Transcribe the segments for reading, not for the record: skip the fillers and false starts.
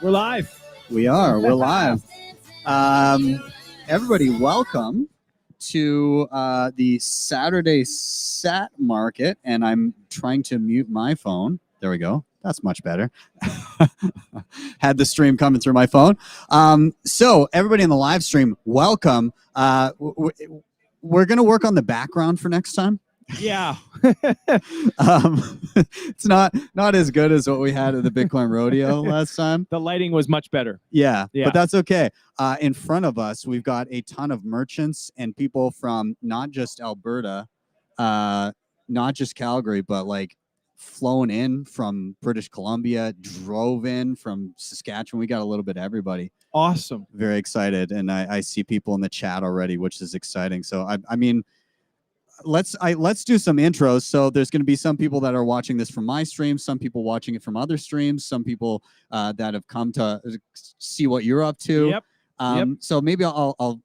We're live. We are. We're live. Everybody, welcome to the Saturday Sat Market. And I'm trying to mute my phone. There we go. That's much better. Had the stream coming through my phone. So everybody in the live stream, welcome. We're going to work on the background for next time. Yeah. It's not as good as what we had at the Bitcoin Rodeo last time. The lighting was much better. Yeah, but that's okay. In front of us, we've got a ton of merchants and people from not just Alberta, not just Calgary, but like flown in from British Columbia, drove in from Saskatchewan. We got a little bit of everybody. Awesome. Very excited. And I see people in the chat already, which is exciting. So I mean, let's do some intros. So there's going to be some people that are watching this from my stream, some people watching it from other streams, some people that have come to see what you're up to. Yep. So maybe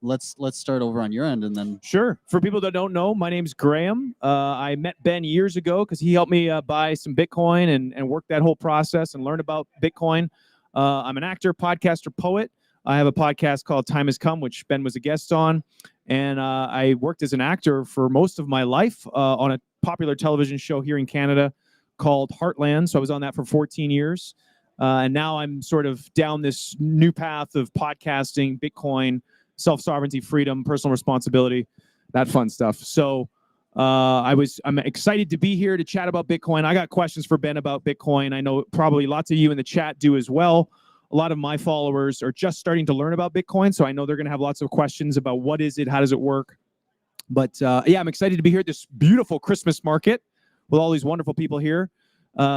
let's start over on your end and then. Sure. For people that don't know, my name's Graham. I met Ben years ago because he helped me buy some Bitcoin and work that whole process and learn about Bitcoin. I'm an actor, podcaster, poet. I have a podcast called Time Has Come, which Ben was a guest on. And I worked as an actor for most of my life on a popular television show here in Canada called Heartland. So I was on that for 14 years. And now I'm sort of down this new path of podcasting, Bitcoin, self-sovereignty, freedom, personal responsibility, that fun stuff. So I'm excited to be here to chat about Bitcoin. I got questions for Ben about Bitcoin. I know probably lots of you in the chat do as well. A lot of my followers are just starting to learn about Bitcoin, so I know they're going to have lots of questions about what is it, how does it work. But yeah, I'm excited to be here at this beautiful Christmas market with all these wonderful people here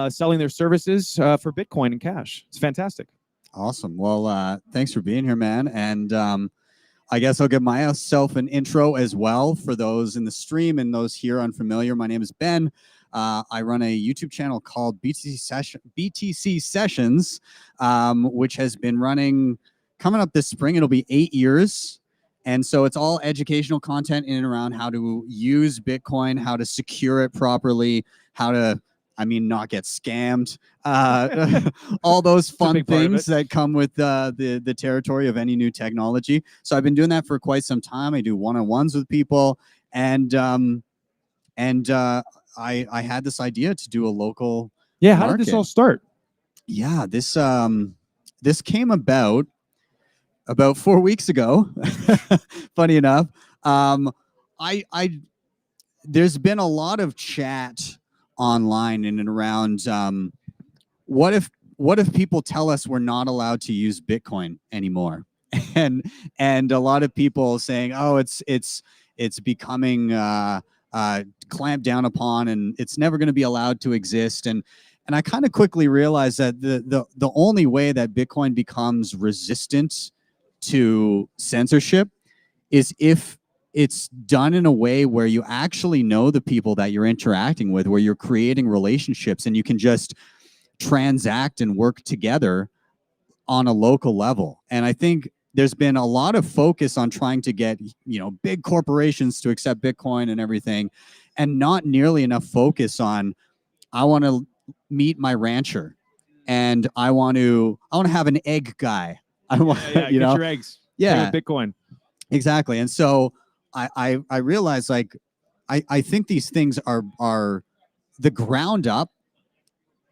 selling their services for Bitcoin and cash. It's fantastic. Awesome. Well, thanks for being here, man. And I guess I'll give myself an intro as well for those in the stream and those here unfamiliar. My name is Ben. I run a YouTube channel called BTC Sessions, which has been running, coming up this spring, it'll be 8 years. And so it's all educational content in and around how to use Bitcoin, how to secure it properly, how to, not get scammed, all those fun things that come with the territory of any new technology. So I've been doing that for quite some time. I do one-on-ones with people, and I had this idea to do a local How market. did this all start? Yeah, this came about 4 weeks ago. Funny enough, there's been a lot of chat online in and around what if people tell us we're not allowed to use Bitcoin anymore, and a lot of people saying, oh, it's becoming clamped down upon and it's never going to be allowed to exist. And I kind of quickly realized that the only way that Bitcoin becomes resistant to censorship is if it's done in a way where you actually know the people that you're interacting with, where you're creating relationships and you can just transact and work together on a local level. And I think there's been a lot of focus on trying to get, big corporations to accept Bitcoin and everything, and not nearly enough focus on, I want to meet my rancher and I want to have an egg guy. I want, get your eggs. Yeah. With Bitcoin. Exactly. And so I realized, like, I think these things are the ground up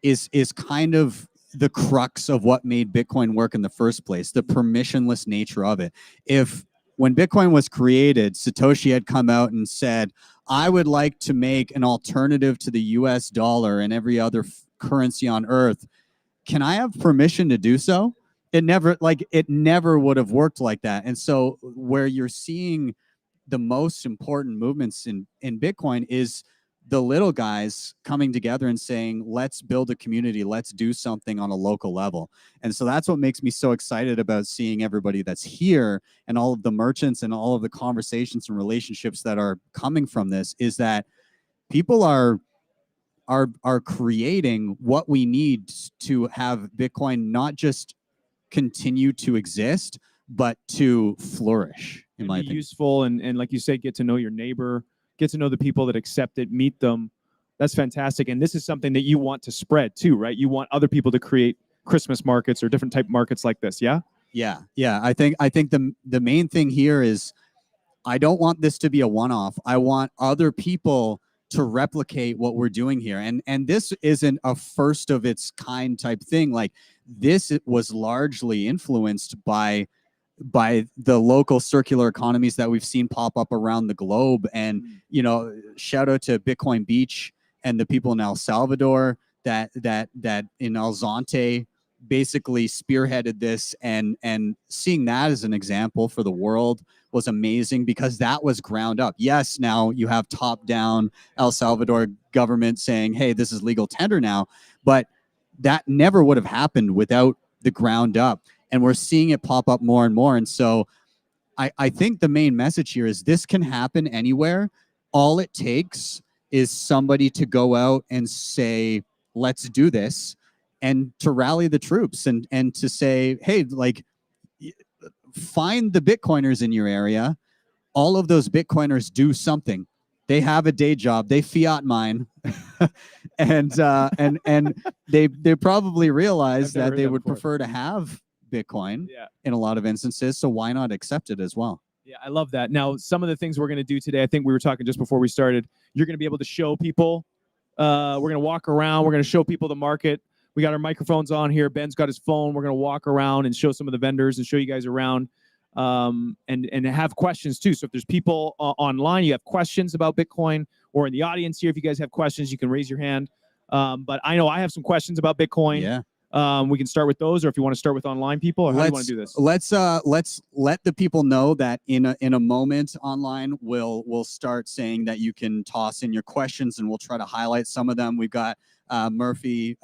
is kind of the crux of what made Bitcoin work in the first place, the permissionless nature of it. If when Bitcoin was created, Satoshi had come out and said, I would like to make an alternative to the US dollar and every other currency on earth. Can I have permission to do so? It never would have worked like that. And so where you're seeing the most important movements in Bitcoin is the little guys coming together and saying, let's build a community, let's do something on a local level. And so that's what makes me so excited about seeing everybody that's here and all of the merchants and all of the conversations and relationships that are coming from this, is that people are creating what we need to have Bitcoin not just continue to exist, but to flourish, in my opinion. Useful and like you said, get to know your neighbor, get to know the people that accept it, meet them. That's fantastic. And this is something that you want to spread too, right? You want other people to create Christmas markets or different type markets like this. Yeah. Yeah. I think the main thing here is I don't want this to be a one-off. I want other people to replicate what we're doing here. And this isn't a first of its kind type thing. Like this was largely influenced by the local circular economies that we've seen pop up around the globe. And, you know, shout out to Bitcoin Beach and the people in El Salvador that in El Zonte basically spearheaded this, and seeing that as an example for the world was amazing because that was ground up. Yes, now you have top down El Salvador government saying, hey, this is legal tender now, but that never would have happened without the ground up. And we're seeing it pop up more and more. And so I think the main message here is this can happen anywhere. All it takes is somebody to go out and say, let's do this, and to rally the troops and to say, hey, like, find the Bitcoiners in your area. All of those Bitcoiners do something. They have a day job. They fiat mine, and they probably realize that they would prefer to have Bitcoin in a lot of instances. So why not accept it as well? Yeah, I love that. Now, some of the things we're going to do today, I think we were talking just before we started, you're going to be able to show people. We're going to walk around. We're going to show people the market. We got our microphones on here. Ben's got his phone. We're going to walk around and show some of the vendors and show you guys around, and have questions too. So if there's people online, you have questions about Bitcoin, or in the audience here, if you guys have questions, you can raise your hand. But I know I have some questions about Bitcoin. Yeah. We can start with those, or if you want to start with online people, or how do you want to do this? Let's let the people know that in a moment online, we'll start saying that you can toss in your questions, and we'll try to highlight some of them. We've got Murphy,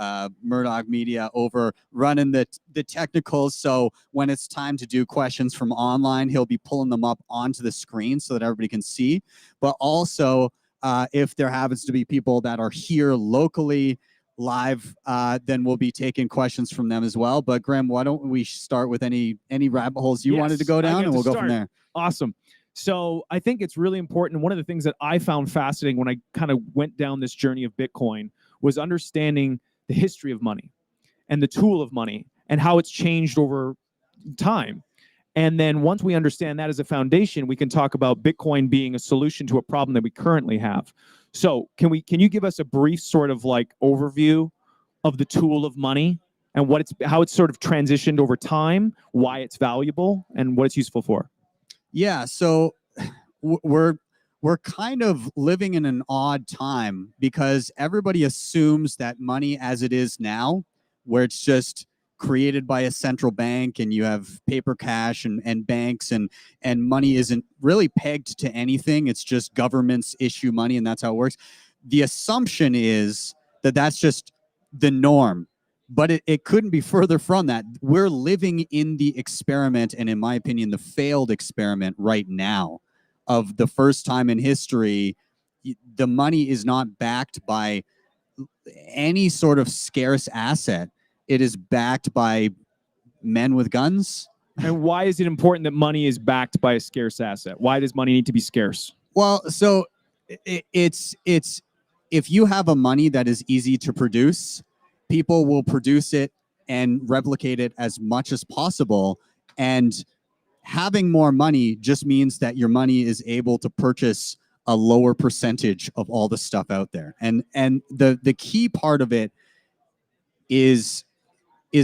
Murdoch Media over running the technicals. So when it's time to do questions from online, he'll be pulling them up onto the screen so that everybody can see. But also, if there happens to be people that are here locally live, then we'll be taking questions from them as well. But Graham, why don't we start with any rabbit holes you wanted to go down, and we'll go from there. Awesome. So I think it's really important. One of the things that I found fascinating when I kind of went down this journey of Bitcoin was understanding the history of money and the tool of money and how it's changed over time. And then once we understand that as a foundation, we can talk about Bitcoin being a solution to a problem that we currently have. So can you give us a brief sort of like overview of the tool of money and how it's sort of transitioned over time, why it's valuable, and what it's useful for? Yeah, so we're kind of living in an odd time because everybody assumes that money as it is now, where it's just created by a central bank and you have paper cash and banks and money isn't really pegged to anything. It's just governments issue money and that's how it works. The assumption is that that's just the norm, but it couldn't be further from that. We're living in the experiment, and in my opinion, the failed experiment right now of the first time in history. The money is not backed by any sort of scarce asset. It is backed by men with guns. And why is it important that money is backed by a scarce asset? Why does money need to be scarce? Well, so it's if you have a money that is easy to produce, people will produce it and replicate it as much as possible. And having more money just means that your money is able to purchase a lower percentage of all the stuff out there. And the key part of it is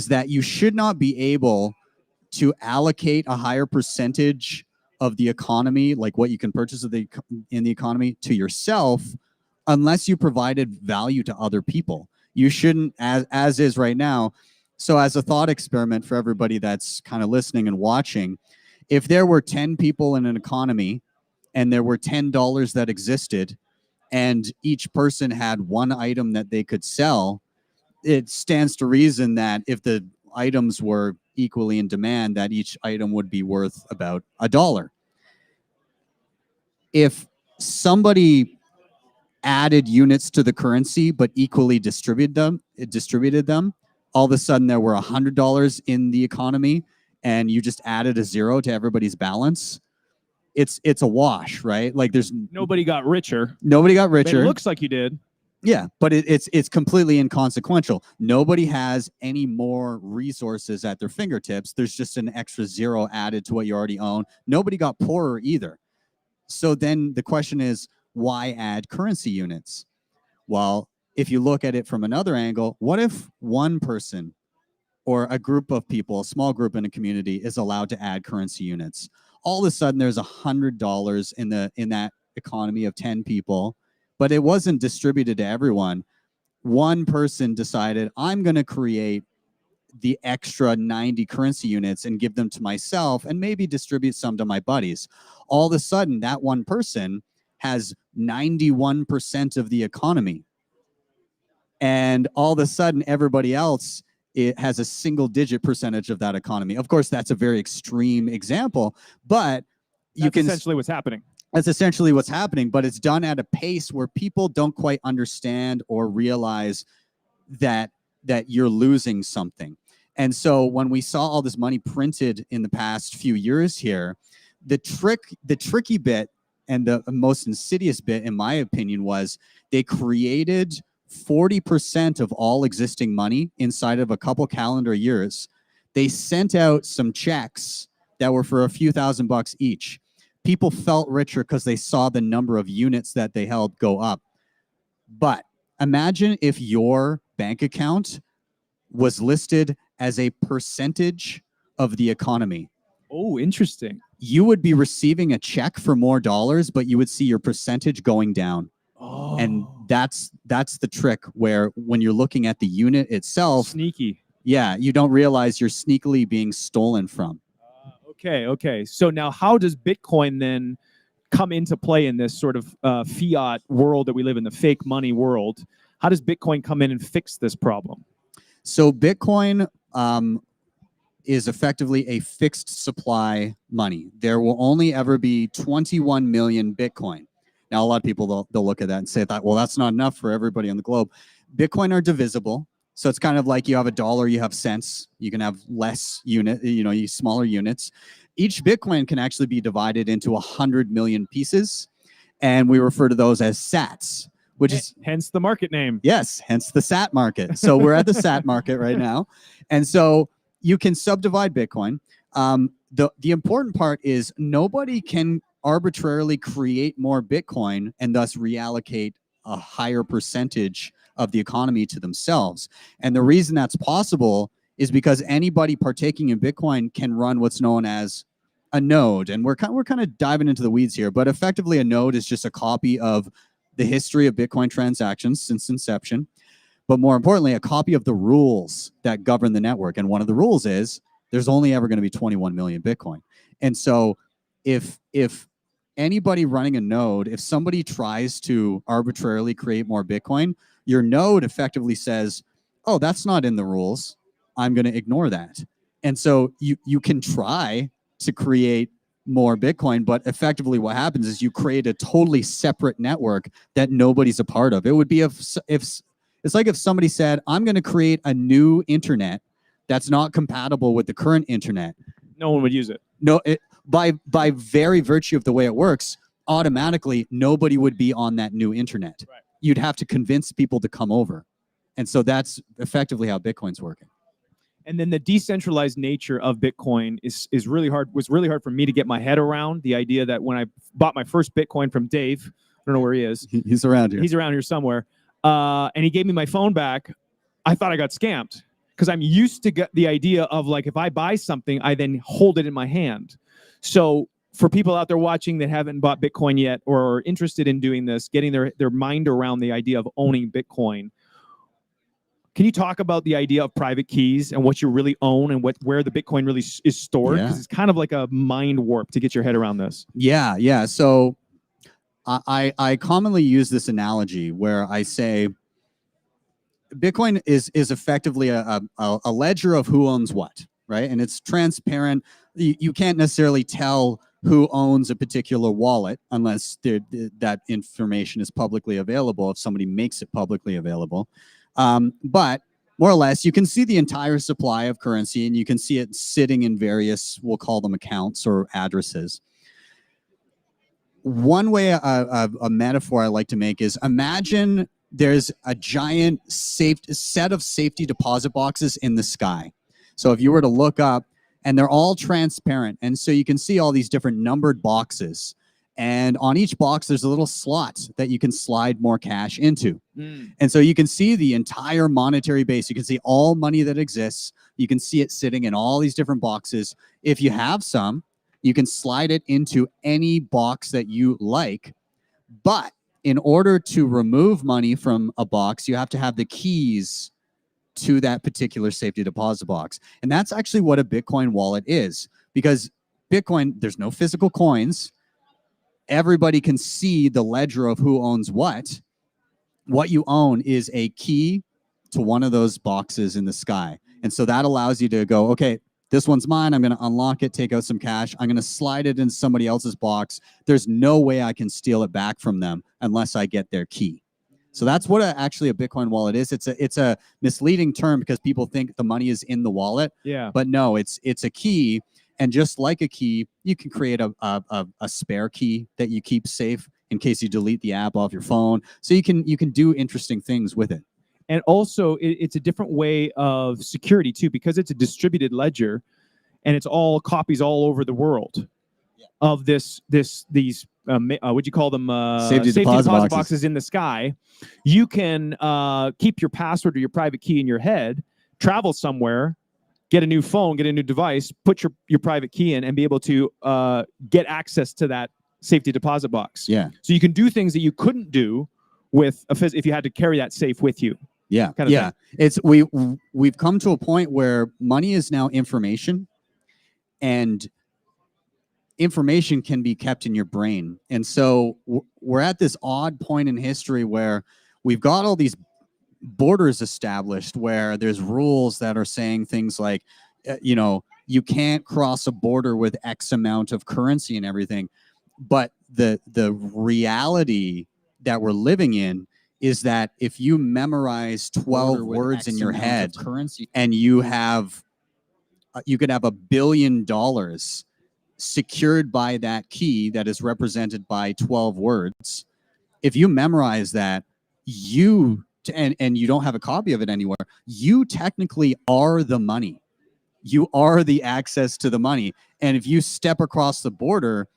that you should not be able to allocate a higher percentage of the economy, like what you can purchase in the economy, to yourself, unless you provided value to other people. You shouldn't, as is right now. So as a thought experiment for everybody that's kind of listening and watching, if there were 10 people in an economy and there were $10 that existed and each person had one item that they could sell, it stands to reason that if the items were equally in demand, that each item would be worth about $1. If somebody added units to the currency but equally distributed them, all of a sudden there were $100 in the economy, and you just added a zero to everybody's balance. It's a wash, right? Like nobody got richer. Nobody got richer. It looks like you did. Yeah, but it's completely inconsequential. Nobody has any more resources at their fingertips. There's just an extra zero added to what you already own. Nobody got poorer either. So then the question is, why add currency units? Well, if you look at it from another angle, what if one person or a group of people, a small group in a community, is allowed to add currency units? All of a sudden, there's $100 in that economy of 10 people, but it wasn't distributed to everyone. One person decided, I'm going to create the extra 90 currency units and give them to myself and maybe distribute some to my buddies. All of a sudden, that one person has 91% of the economy. And all of a sudden, everybody else, it has a single-digit percentage of that economy. Of course, that's a very extreme example, but that's essentially what's happening. That's essentially what's happening, but it's done at a pace where people don't quite understand or realize that you're losing something. And so when we saw all this money printed in the past few years here, the tricky bit and the most insidious bit, in my opinion, was they created 40% of all existing money inside of a couple calendar years. They sent out some checks that were for a few $1,000s each. People felt richer because they saw the number of units that they held go up. But imagine if your bank account was listed as a percentage of the economy. Oh, interesting. You would be receiving a check for more dollars, but you would see your percentage going down. Oh. And that's the trick, where when you're looking at the unit itself, sneaky. Yeah, you don't realize you're sneakily being stolen from. Okay. So now how does Bitcoin then come into play in this sort of fiat world that we live in, the fake money world? How does Bitcoin come in and fix this problem? So Bitcoin is effectively a fixed supply money. There will only ever be 21 million Bitcoin. Now, a lot of people, they'll look at that and say that, well, that's not enough for everybody on the globe. Bitcoin are divisible. So it's kind of like you have a dollar, you have cents. You can have less smaller units. Each Bitcoin can actually be divided into 100 million pieces. And we refer to those as sats, which is hence the market name. Yes, hence the sat market. So we're at the sat market right now. And so you can subdivide Bitcoin. The important part is nobody can arbitrarily create more Bitcoin and thus reallocate a higher percentage of the economy to themselves. And the reason that's possible is because anybody partaking in Bitcoin can run what's known as a node. And we're kind of diving into the weeds here, but effectively a node is just a copy of the history of Bitcoin transactions since inception, but more importantly, a copy of the rules that govern the network. And one of the rules is there's only ever going to be 21 million Bitcoin. And so if anybody running a node, if somebody tries to arbitrarily create more Bitcoin, your node effectively says, oh, that's not in the rules. I'm going to ignore that. And so you can try to create more Bitcoin, but effectively what happens is you create a totally separate network that nobody's a part of. It would be if it's like if somebody said, I'm going to create a new internet that's not compatible with the current internet. No one would use it. No, by very virtue of the way it works, automatically nobody would be on that new internet. Right. You'd have to convince people to come over. And so that's effectively how Bitcoin's working. And then the decentralized nature of Bitcoin is really hard. Was really hard for me to get my head around. The idea that when I bought my first Bitcoin from Dave, I don't know where he is. He's around here. He's around here somewhere. And he gave me my phone back. I thought I got scammed because I'm used to get the idea of like if I buy something, I then hold it in my hand. So for people out there watching that haven't bought Bitcoin yet or are interested in doing this, getting their mind around the idea of owning Bitcoin. Can you talk about the idea of private keys and what you really own and where the Bitcoin really is stored? Because it's kind of like a mind warp to get your head around this. Yeah. So I commonly use this analogy where I say Bitcoin is effectively a ledger of who owns what, right? And it's transparent. You can't necessarily tell who owns a particular wallet unless that information is publicly available, if somebody makes it publicly available. But more or less, you can see the entire supply of currency and you can see it sitting in various, we'll call them accounts or addresses. One way, a metaphor I like to make is imagine there's a giant set of safety deposit boxes in the sky. So if you were to look up, and they're all transparent, and so you can see all these different numbered boxes. And on each box, there's a little slot that you can slide more cash into. And so you can see the entire monetary base. You can see all money that exists. You can see it sitting in all these different boxes. If you have some, you can slide it into any box that you like. But in order to remove money from a box, you have to have the keys to that particular safety deposit box. And that's actually what a Bitcoin wallet is, because Bitcoin, there's no physical coins. Everybody can see the ledger of who owns what. What you own is a key to one of those boxes in the sky. And so that allows you to go, okay, this one's mine. I'm going to unlock it, take out some cash. I'm going to slide it into somebody else's box. There's no way I can steal it back from them unless I get their key. So that's what actually a Bitcoin wallet is. It's a misleading term because people think the money is in the wallet. Yeah. But no, it's a key. And just like a key, you can create a spare key that you keep safe in case you delete the app off your phone. So you can do interesting things with it. And also, it's a different way of security too, because it's a distributed ledger, and it's all copies all over the world of these what'd you call them? Safety deposit boxes in the sky. You can keep your password or your private key in your head, travel somewhere, get a new phone, get a new device, put your private key in, and be able to get access to that safety deposit box. Yeah. So you can do things that you couldn't do with if you had to carry that safe with you. Yeah. Kind of thing. We've come to a point where money is now information, and information can be kept in your brain. And so we're at this odd point in history where we've got all these borders established where there's rules that are saying things like, you can't cross a border with X amount of currency and everything. But the reality that we're living in is that if you memorize 12 words in your head and you could have $1 billion secured by that key that is represented by 12 words. If you memorize that, and you don't have a copy of it anywhere, you technically are the money. You are the access to the money. And if you step across the border,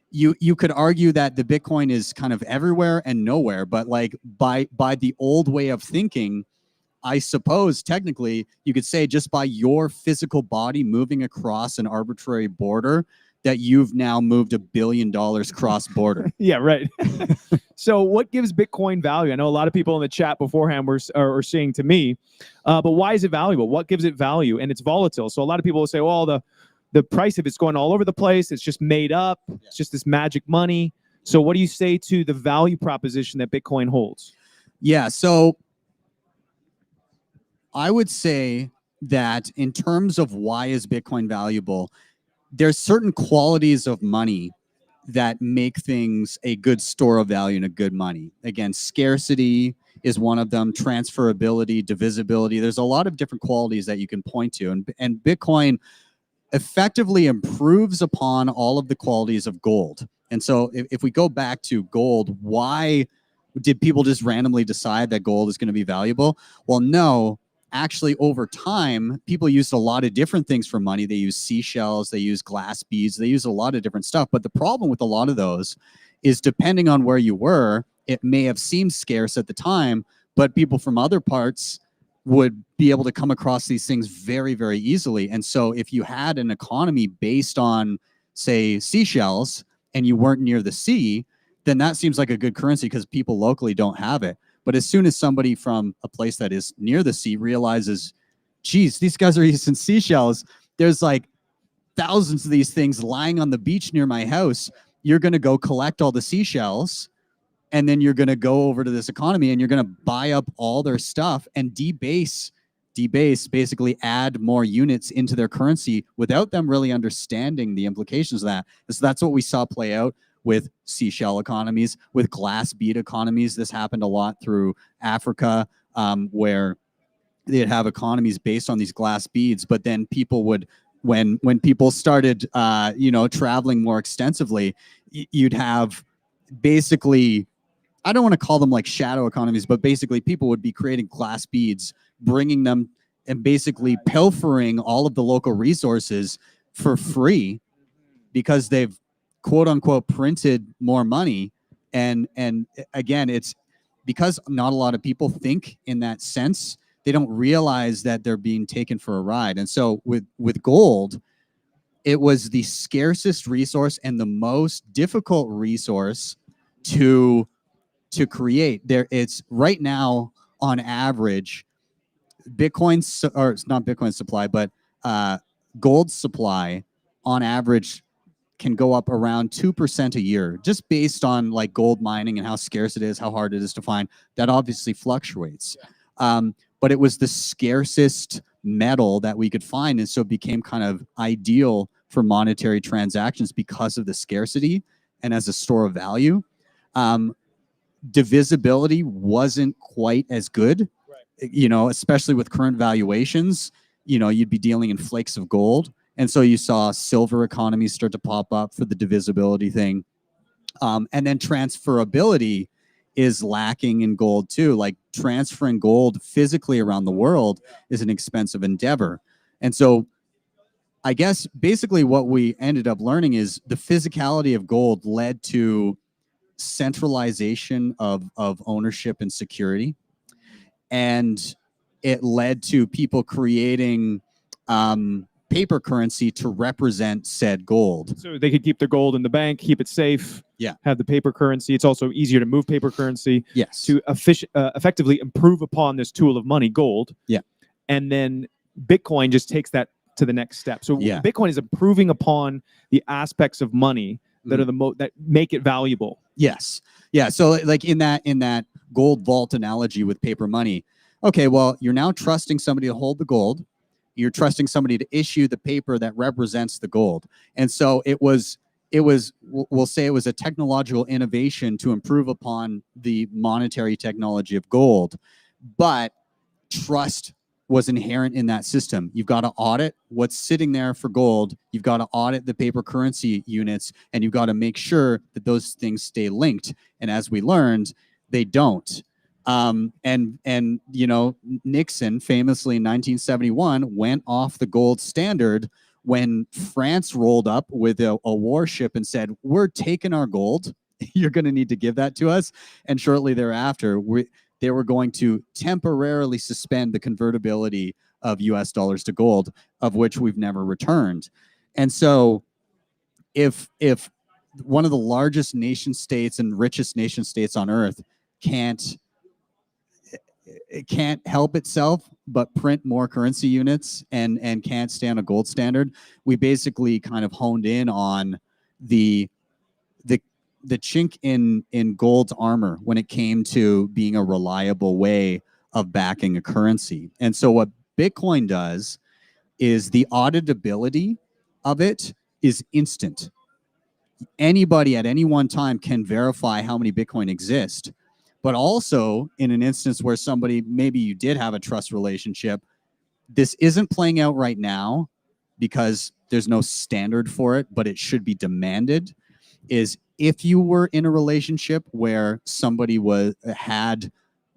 you could argue that the Bitcoin is kind of everywhere and nowhere, but like by the old way of thinking, I suppose technically you could say just by your physical body moving across an arbitrary border that you've now moved $1 billion cross border. Yeah, right. So what gives Bitcoin value? I know a lot of people in the chat beforehand were saying to me, but why is it valuable? What gives it value? And it's volatile. So a lot of people will say, well, the price of it's going all over the place. It's just made up. Yeah. It's just this magic money. So what do you say to the value proposition that Bitcoin holds? Yeah, so I would say that in terms of why is Bitcoin valuable, there's certain qualities of money that make things a good store of value and a good money. Again, scarcity is one of them, transferability, divisibility. There's a lot of different qualities that you can point to. And Bitcoin effectively improves upon all of the qualities of gold. And so if we go back to gold, why did people just randomly decide that gold is going to be valuable? Well, no. Actually, over time, people used a lot of different things for money. They use seashells, they use glass beads, they use a lot of different stuff. But the problem with a lot of those is depending on where you were, it may have seemed scarce at the time, but people from other parts would be able to come across these things very, very easily. And so if you had an economy based on, say, seashells, and you weren't near the sea, then that seems like a good currency because people locally don't have it. But as soon as somebody from a place that is near the sea realizes, geez, these guys are using seashells, there's like thousands of these things lying on the beach near my house, you're going to go collect all the seashells, and then you're going to go over to this economy and you're going to buy up all their stuff and debase, basically add more units into their currency without them really understanding the implications of that. So that's what we saw play out with seashell economies, with glass bead economies. This happened a lot through Africa, where they'd have economies based on these glass beads, but then people would, when people started, traveling more extensively, you'd have basically I don't want to call them like shadow economies, but basically people would be creating glass beads, bringing them and basically pilfering all of the local resources for free because they've quote unquote printed more money. And again, it's because not a lot of people think in that sense. They don't realize that they're being taken for a ride. And so with gold, it was the scarcest resource and the most difficult resource to create. It's right now on average, or it's not Bitcoin supply, but gold supply on average can go up around 2% a year, just based on like gold mining and how scarce it is, how hard it is to find. That obviously fluctuates. But it was the scarcest metal that we could find, and so it became kind of ideal for monetary transactions because of the scarcity and as a store of value. Divisibility wasn't quite as good, you know, especially with current valuations. You know, you'd be dealing in flakes of gold. And so you saw silver economies start to pop up for the divisibility thing. And then transferability is lacking in gold too. Like transferring gold physically around the world is an expensive endeavor. And so I guess basically what we ended up learning is the physicality of gold led to centralization of ownership and security. And it led to people creating paper currency to represent said gold. So they could keep their gold in the bank, keep it safe. Yeah. Have the paper currency. It's also easier to move paper currency. Yes. To effectively improve upon this tool of money, gold. Yeah. And then Bitcoin just takes that to the next step. So yeah. Bitcoin is improving upon the aspects of money that are that make it valuable. Yes. Yeah. So like in that gold vault analogy with paper money, okay, well, you're now trusting somebody to hold the gold. You're trusting somebody to issue the paper that represents the gold. And so we'll say it was a technological innovation to improve upon the monetary technology of gold, but trust was inherent in that system. You've got to audit what's sitting there for gold. You've got to audit the paper currency units, and you've got to make sure that those things stay linked. And as we learned, they don't. And you know, Nixon famously in 1971 went off the gold standard when France rolled up with a warship and said, "We're taking our gold. You're going to need to give that to us." And shortly thereafter, they were going to temporarily suspend the convertibility of US dollars to gold, of which we've never returned. And so if one of the largest nation states and richest nation states on earth can't help itself but print more currency units and can't stand a gold standard, we basically kind of honed in on the chink in gold's armor when it came to being a reliable way of backing a currency. And so what Bitcoin does is the auditability of it is instant. Anybody at any one time can verify how many Bitcoin exist. But also in an instance where somebody, maybe you did have a trust relationship, this isn't playing out right now because there's no standard for it, but it should be demanded, is if you were in a relationship where somebody had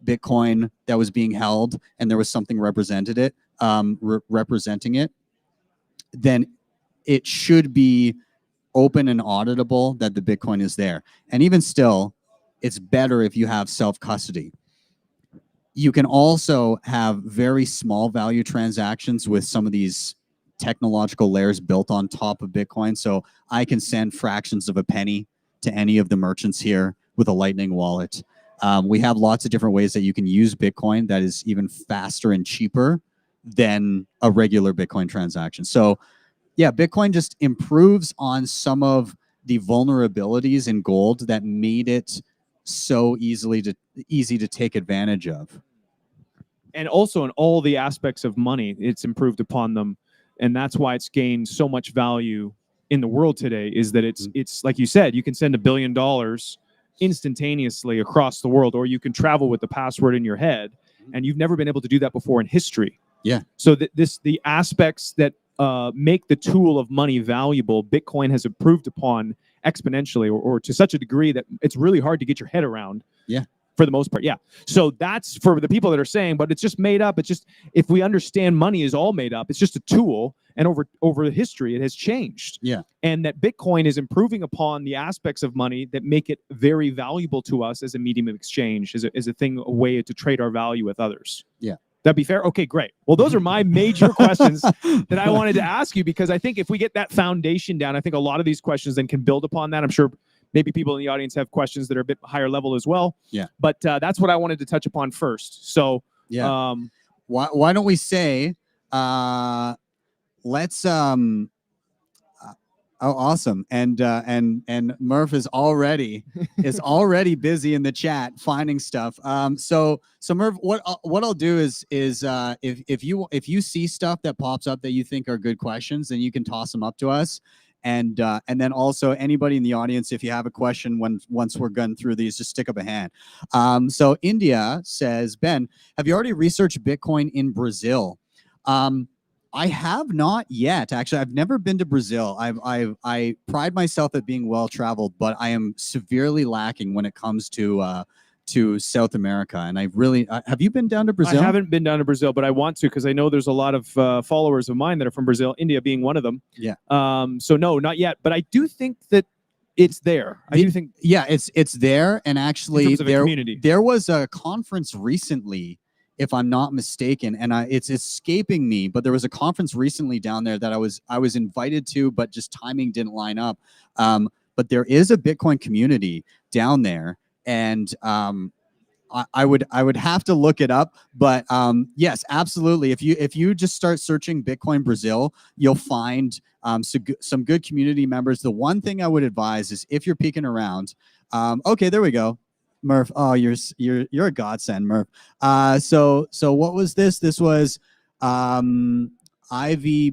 Bitcoin that was being held and there was something representing it, then it should be open and auditable that the Bitcoin is there. And even still, it's better if you have self-custody. You can also have very small value transactions with some of these technological layers built on top of Bitcoin. So I can send fractions of a penny to any of the merchants here with a Lightning wallet. We have lots of different ways that you can use Bitcoin that is even faster and cheaper than a regular Bitcoin transaction. So yeah, Bitcoin just improves on some of the vulnerabilities in gold that made it so easy to take advantage of. And also in all the aspects of money, it's improved upon them. And that's why it's gained so much value in the world today, is that it's like you said, you can send $1 billion instantaneously across the world, or you can travel with the password in your head, and you've never been able to do that before in history. Yeah. So the aspects that make the tool of money valuable, Bitcoin has improved upon exponentially or to such a degree that it's really hard to get your head around. Yeah. For the most part, yeah. So that's for the people that are saying, but it's just made up. It's just, if we understand money is all made up, it's just a tool. And over history, it has changed. Yeah. And that Bitcoin is improving upon the aspects of money that make it very valuable to us as a medium of exchange, as a thing, a way to trade our value with others. Yeah. That'd be fair? Okay, great. Well, those are my major questions that I wanted to ask you, because I think if we get that foundation down, I think a lot of these questions then can build upon that. I'm sure maybe people in the audience have questions that are a bit higher level as well. Yeah. But that's what I wanted to touch upon first. So yeah. Why don't we say, let's oh, awesome. And Murph is already busy in the chat finding stuff. So Murph, what I'll do is if you see stuff that pops up that you think are good questions, then you can toss them up to us. And then also anybody in the audience, if you have a question once we're going through these, just stick up a hand. So India says, Ben, have you already researched Bitcoin in Brazil? I have not yet. Actually, I've never been to Brazil. I pride myself at being well traveled, but I am severely lacking when it comes to South America. And I really have you been down to Brazil? I haven't been down to Brazil, but I want to, because I know there's a lot of followers of mine that are from Brazil, India being one of them. Yeah. So no, not yet. But I do think that it's there. I do think. Yeah, it's there. And actually, there was a conference recently, if I'm not mistaken, and it's escaping me, but there was a conference recently down there that I was invited to, but just timing didn't line up. But there is a Bitcoin community down there, and I would have to look it up. But yes, absolutely. If you just start searching Bitcoin Brazil, you'll find some good community members. The one thing I would advise is, if you're peeking around, okay, there we go. Murph, oh, you're a godsend, Murph. So what was this? This was IV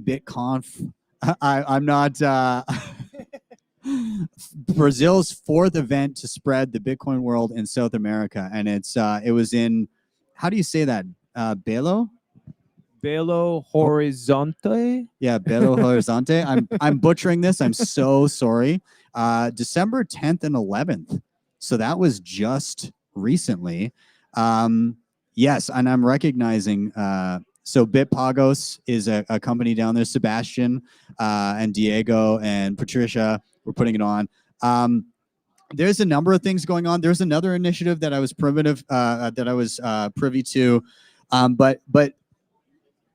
BitConf. I'm not Brazil's fourth event to spread the Bitcoin world in South America, and it was in, how do you say that? Belo Horizonte. Yeah, Belo Horizonte. I'm butchering this. I'm so sorry. December 10th and 11th. So that was just recently. Yes, and I'm recognizing, so Bitpagos is a company down there. Sebastian and Diego and Patricia were putting it on. There's a number of things going on. There's another initiative that I was privy to, but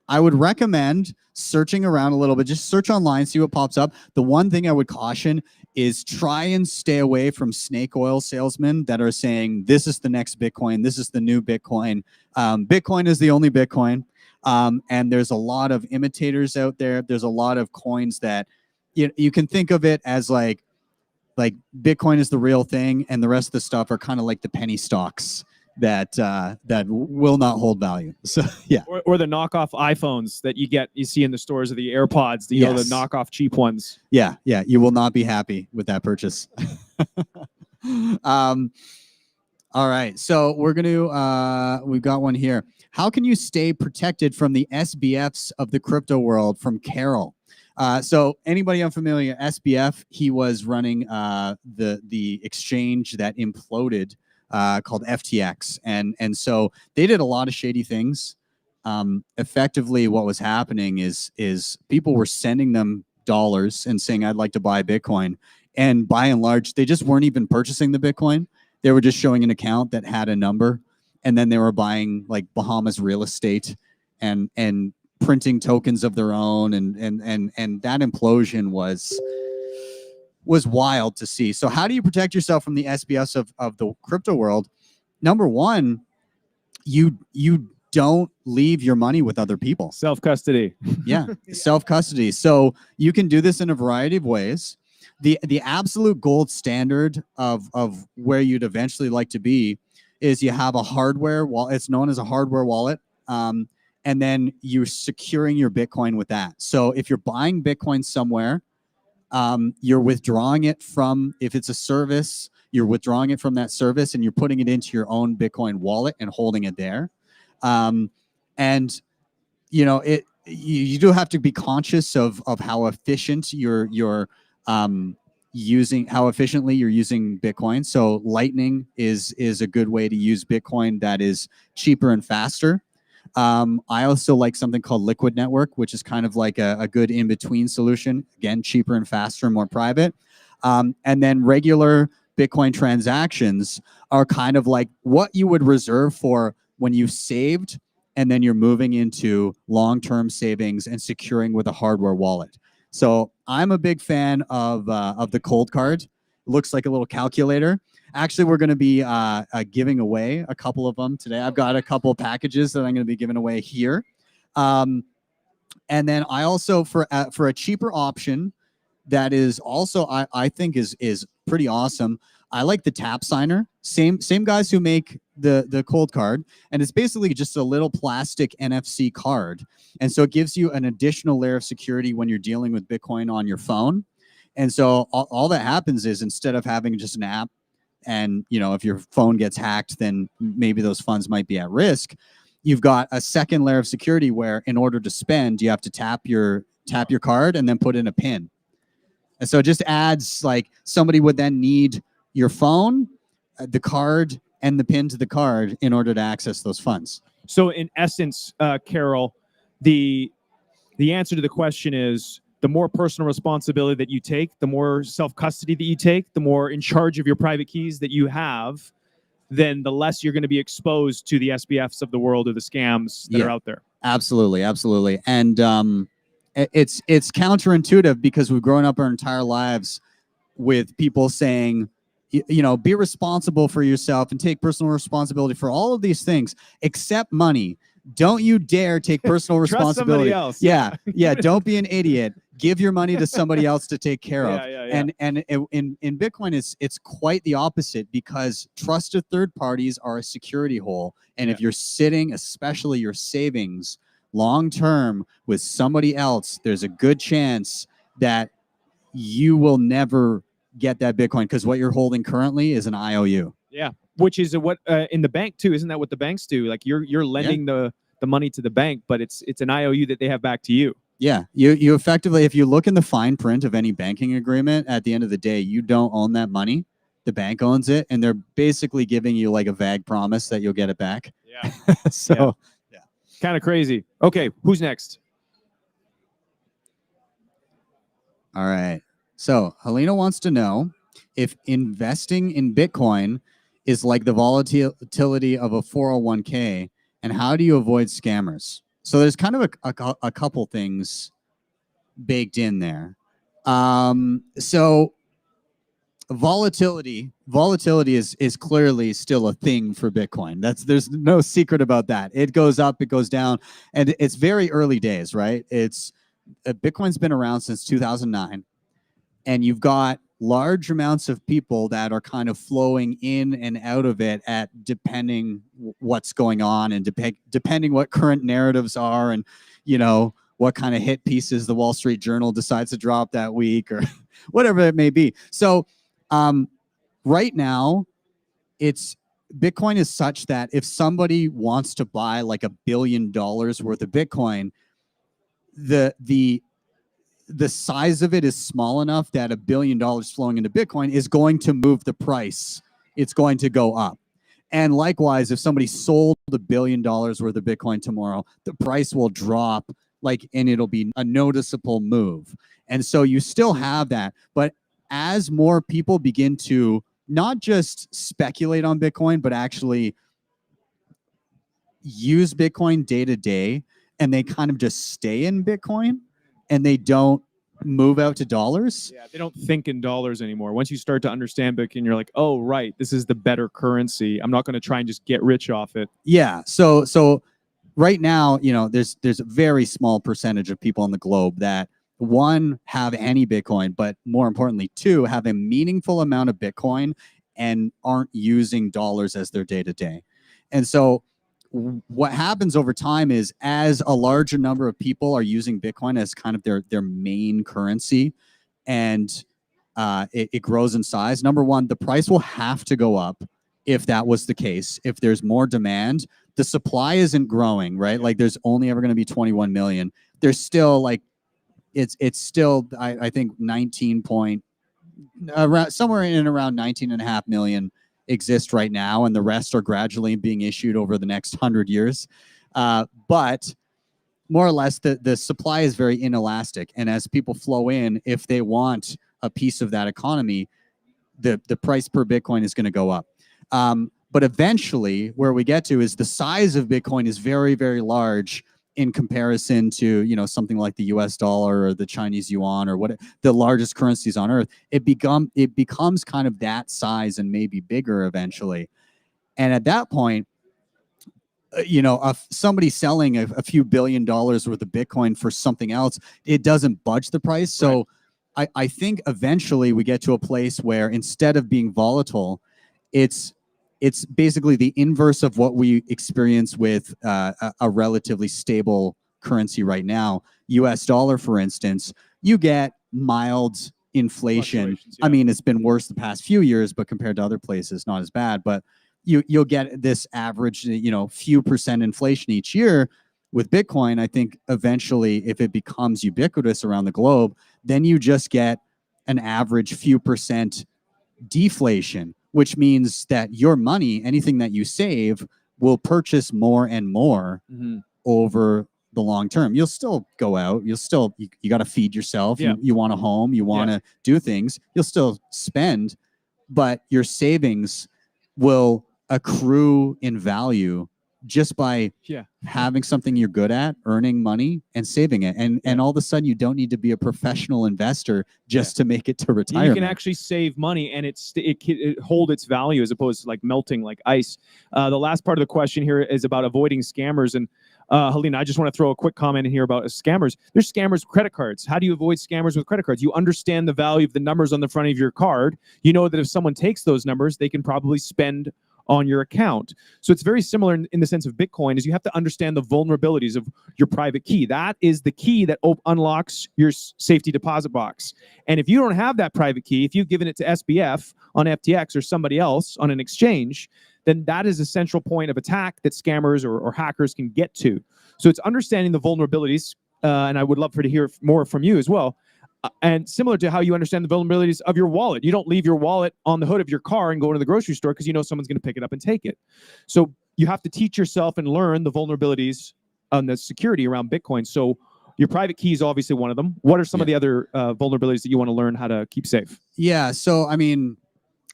I would recommend searching around a little bit. Just search online, see what pops up. The one thing I would caution is try and stay away from snake oil salesmen that are saying, this is the next Bitcoin, this is the new Bitcoin. Bitcoin is the only Bitcoin. And there's a lot of imitators out there. There's a lot of coins that you can think of it as like Bitcoin is the real thing, and the rest of the stuff are kind of like the penny stocks that will not hold value. So yeah, or the knockoff iPhones that you see in the stores, of the AirPods, the knockoff cheap ones. Yeah, you will not be happy with that purchase. All right, so we're gonna we've got one here. How can you stay protected from the SBFs of the crypto world? From Carol. So anybody unfamiliar, SBF, he was running the exchange that imploded, called FTX, and so they did a lot of shady things. Effectively, what was happening is people were sending them dollars and saying, I'd like to buy Bitcoin, and by and large, they just weren't even purchasing the Bitcoin. They were just showing an account that had a number, and then they were buying like Bahamas real estate and printing tokens of their own, and that implosion was wild to see. So how do you protect yourself from the SBFs of the crypto world? Number one, you don't leave your money with other people. Self-custody. Yeah, self-custody. So you can do this in a variety of ways. The absolute gold standard of where you'd eventually like to be is you have a hardware wallet. It's known as a hardware wallet. And then you're securing your Bitcoin with that. So if you're buying Bitcoin somewhere, you're withdrawing it from, if it's a service, you're withdrawing it from that service and you're putting it into your own Bitcoin wallet and holding it there. And you do have to be conscious of how efficient your how efficiently you're using Bitcoin. So Lightning is a good way to use Bitcoin that is cheaper and faster. I also like something called Liquid Network, which is kind of like a good in-between solution. Again, cheaper and faster, more private. And then regular Bitcoin transactions are kind of like what you would reserve for when you've saved and then you're moving into long-term savings and securing with a hardware wallet. So I'm a big fan of the cold card. It looks like a little calculator. Actually, we're going to be giving away a couple of them today. I've got a couple of packages that I'm going to be giving away here. And then I also, for a cheaper option that is also, I think is pretty awesome, I like the Tap Signer. Same guys who make the cold card. And it's basically just a little plastic NFC card. And so it gives you an additional layer of security when you're dealing with Bitcoin on your phone. And so all that happens is instead of having just an app, and if your phone gets hacked, then maybe those funds might be at risk. You've got a second layer of security where in order to spend, you have to tap your card and then put in a PIN. And so it just adds, like, somebody would then need your phone, the card, and the PIN to the card in order to access those funds. So in essence, Carol, the answer to the question is, the more personal responsibility that you take, the more self-custody that you take, the more in charge of your private keys that you have, then the less you're going to be exposed to the SBFs of the world or the scams that are out there. Absolutely. And it's counterintuitive because we've grown up our entire lives with people saying, be responsible for yourself and take personal responsibility for all of these things, except money. Don't you dare take personal responsibility. Trust somebody else. Yeah. Don't be an idiot. Give your money to somebody else to take care of. Yeah. And in Bitcoin, it's quite the opposite, because trusted third parties are a security hole. And if you're sitting, especially your savings, long term with somebody else, there's a good chance that you will never get that Bitcoin, because what you're holding currently is an IOU. Yeah, which is what in the bank too. Isn't that what the banks do? Like you're lending the money to the bank, but it's an IOU that they have back to you. Yeah, you effectively, if you look in the fine print of any banking agreement, at the end of the day, you don't own that money. The bank owns it, and they're basically giving you like a vague promise that you'll get it back. Yeah. So, kind of crazy. Okay, who's next? All right. So Helena wants to know if investing in Bitcoin is like the volatility of a 401k, and how do you avoid scammers? So there's kind of a couple things baked in there. So volatility is clearly still a thing for Bitcoin. There's no secret about that. It goes up, it goes down, and it's very early days, right? Bitcoin's been around since 2009, and you've got large amounts of people that are kind of flowing in and out of it at depending what's going on, and depending what current narratives are, and what kind of hit pieces the Wall Street Journal decides to drop that week, or whatever it may be. So right now, Bitcoin is such that if somebody wants to buy like $1 billion worth of Bitcoin, the size of it is small enough that $1 billion flowing into Bitcoin is going to move the price. It's going to go up. And likewise, if somebody sold $1 billion worth of Bitcoin tomorrow, the price will drop, and it'll be a noticeable move. And so you still have that. But as more people begin to not just speculate on Bitcoin, but actually use Bitcoin day to day, and they kind of just stay in Bitcoin, and they don't move out to dollars. Yeah, they don't think in dollars anymore. Once you start to understand Bitcoin, you're like, oh, right, this is the better currency. I'm not going to try and just get rich off it. Yeah. So right now, there's a very small percentage of people on the globe that, one, have any Bitcoin, but more importantly, two, have a meaningful amount of Bitcoin and aren't using dollars as their day-to-day. And so what happens over time is, as a larger number of people are using Bitcoin as kind of their main currency, and it grows in size, number one, the price will have to go up. If that was the case, if there's more demand, the supply isn't growing, right? Like, there's only ever going to be 21 million. There's still it's still, I think, 19 point around somewhere in around 19.5 million exist right now, and the rest are gradually being issued over the next 100 years. But more or less, the supply is very inelastic, and as people flow in, if they want a piece of that economy, the price per Bitcoin is going to go up. But eventually, where we get to is the size of Bitcoin is very, very large in comparison to something like the US dollar or the Chinese yuan or what the largest currencies on earth. It becomes kind of that size and maybe bigger eventually. And at that point, somebody selling a few $1 billion worth of Bitcoin for something else, it doesn't budge the price. So I think eventually we get to a place where instead of being volatile, it's basically the inverse of what we experience with a relatively stable currency right now. US dollar, for instance, you get mild inflation. Yeah. I mean, it's been worse the past few years, but compared to other places, not as bad. But you'll get this average, few percent inflation each year. With Bitcoin, I think eventually, if it becomes ubiquitous around the globe, then you just get an average few percent deflation, which means that your money, anything that you save, will purchase more and more over the long term. You'll still go out. You'll still, you got to feed yourself. Yeah. You want a home. You want to do things. You'll still spend, but your savings will accrue in value just by having something you're good at, earning money and saving it. And all of a sudden you don't need to be a professional investor just to make it to retirement. You can actually save money and it hold its value as opposed to like melting like ice. The last part of the question here is about avoiding scammers. And Helena, I just want to throw a quick comment in here about scammers. There's scammers with credit cards. How do you avoid scammers with credit cards? You understand the value of the numbers on the front of your card. You know that if someone takes those numbers, they can probably spend on your account. So it's very similar in the sense of Bitcoin, is you have to understand the vulnerabilities of your private key. That is the key that unlocks your safety deposit box. And if you don't have that private key, if you've given it to SBF on FTX or somebody else on an exchange, then that is a central point of attack that scammers or hackers can get to. So it's understanding the vulnerabilities, and I would love to hear more from you as well. And similar to how you understand the vulnerabilities of your wallet. You don't leave your wallet on the hood of your car and go into the grocery store because you know someone's going to pick it up and take it. So you have to teach yourself and learn the vulnerabilities on the security around Bitcoin. So your private key is obviously one of them. What are some of the other vulnerabilities that you want to learn how to keep safe? Yeah, so I mean,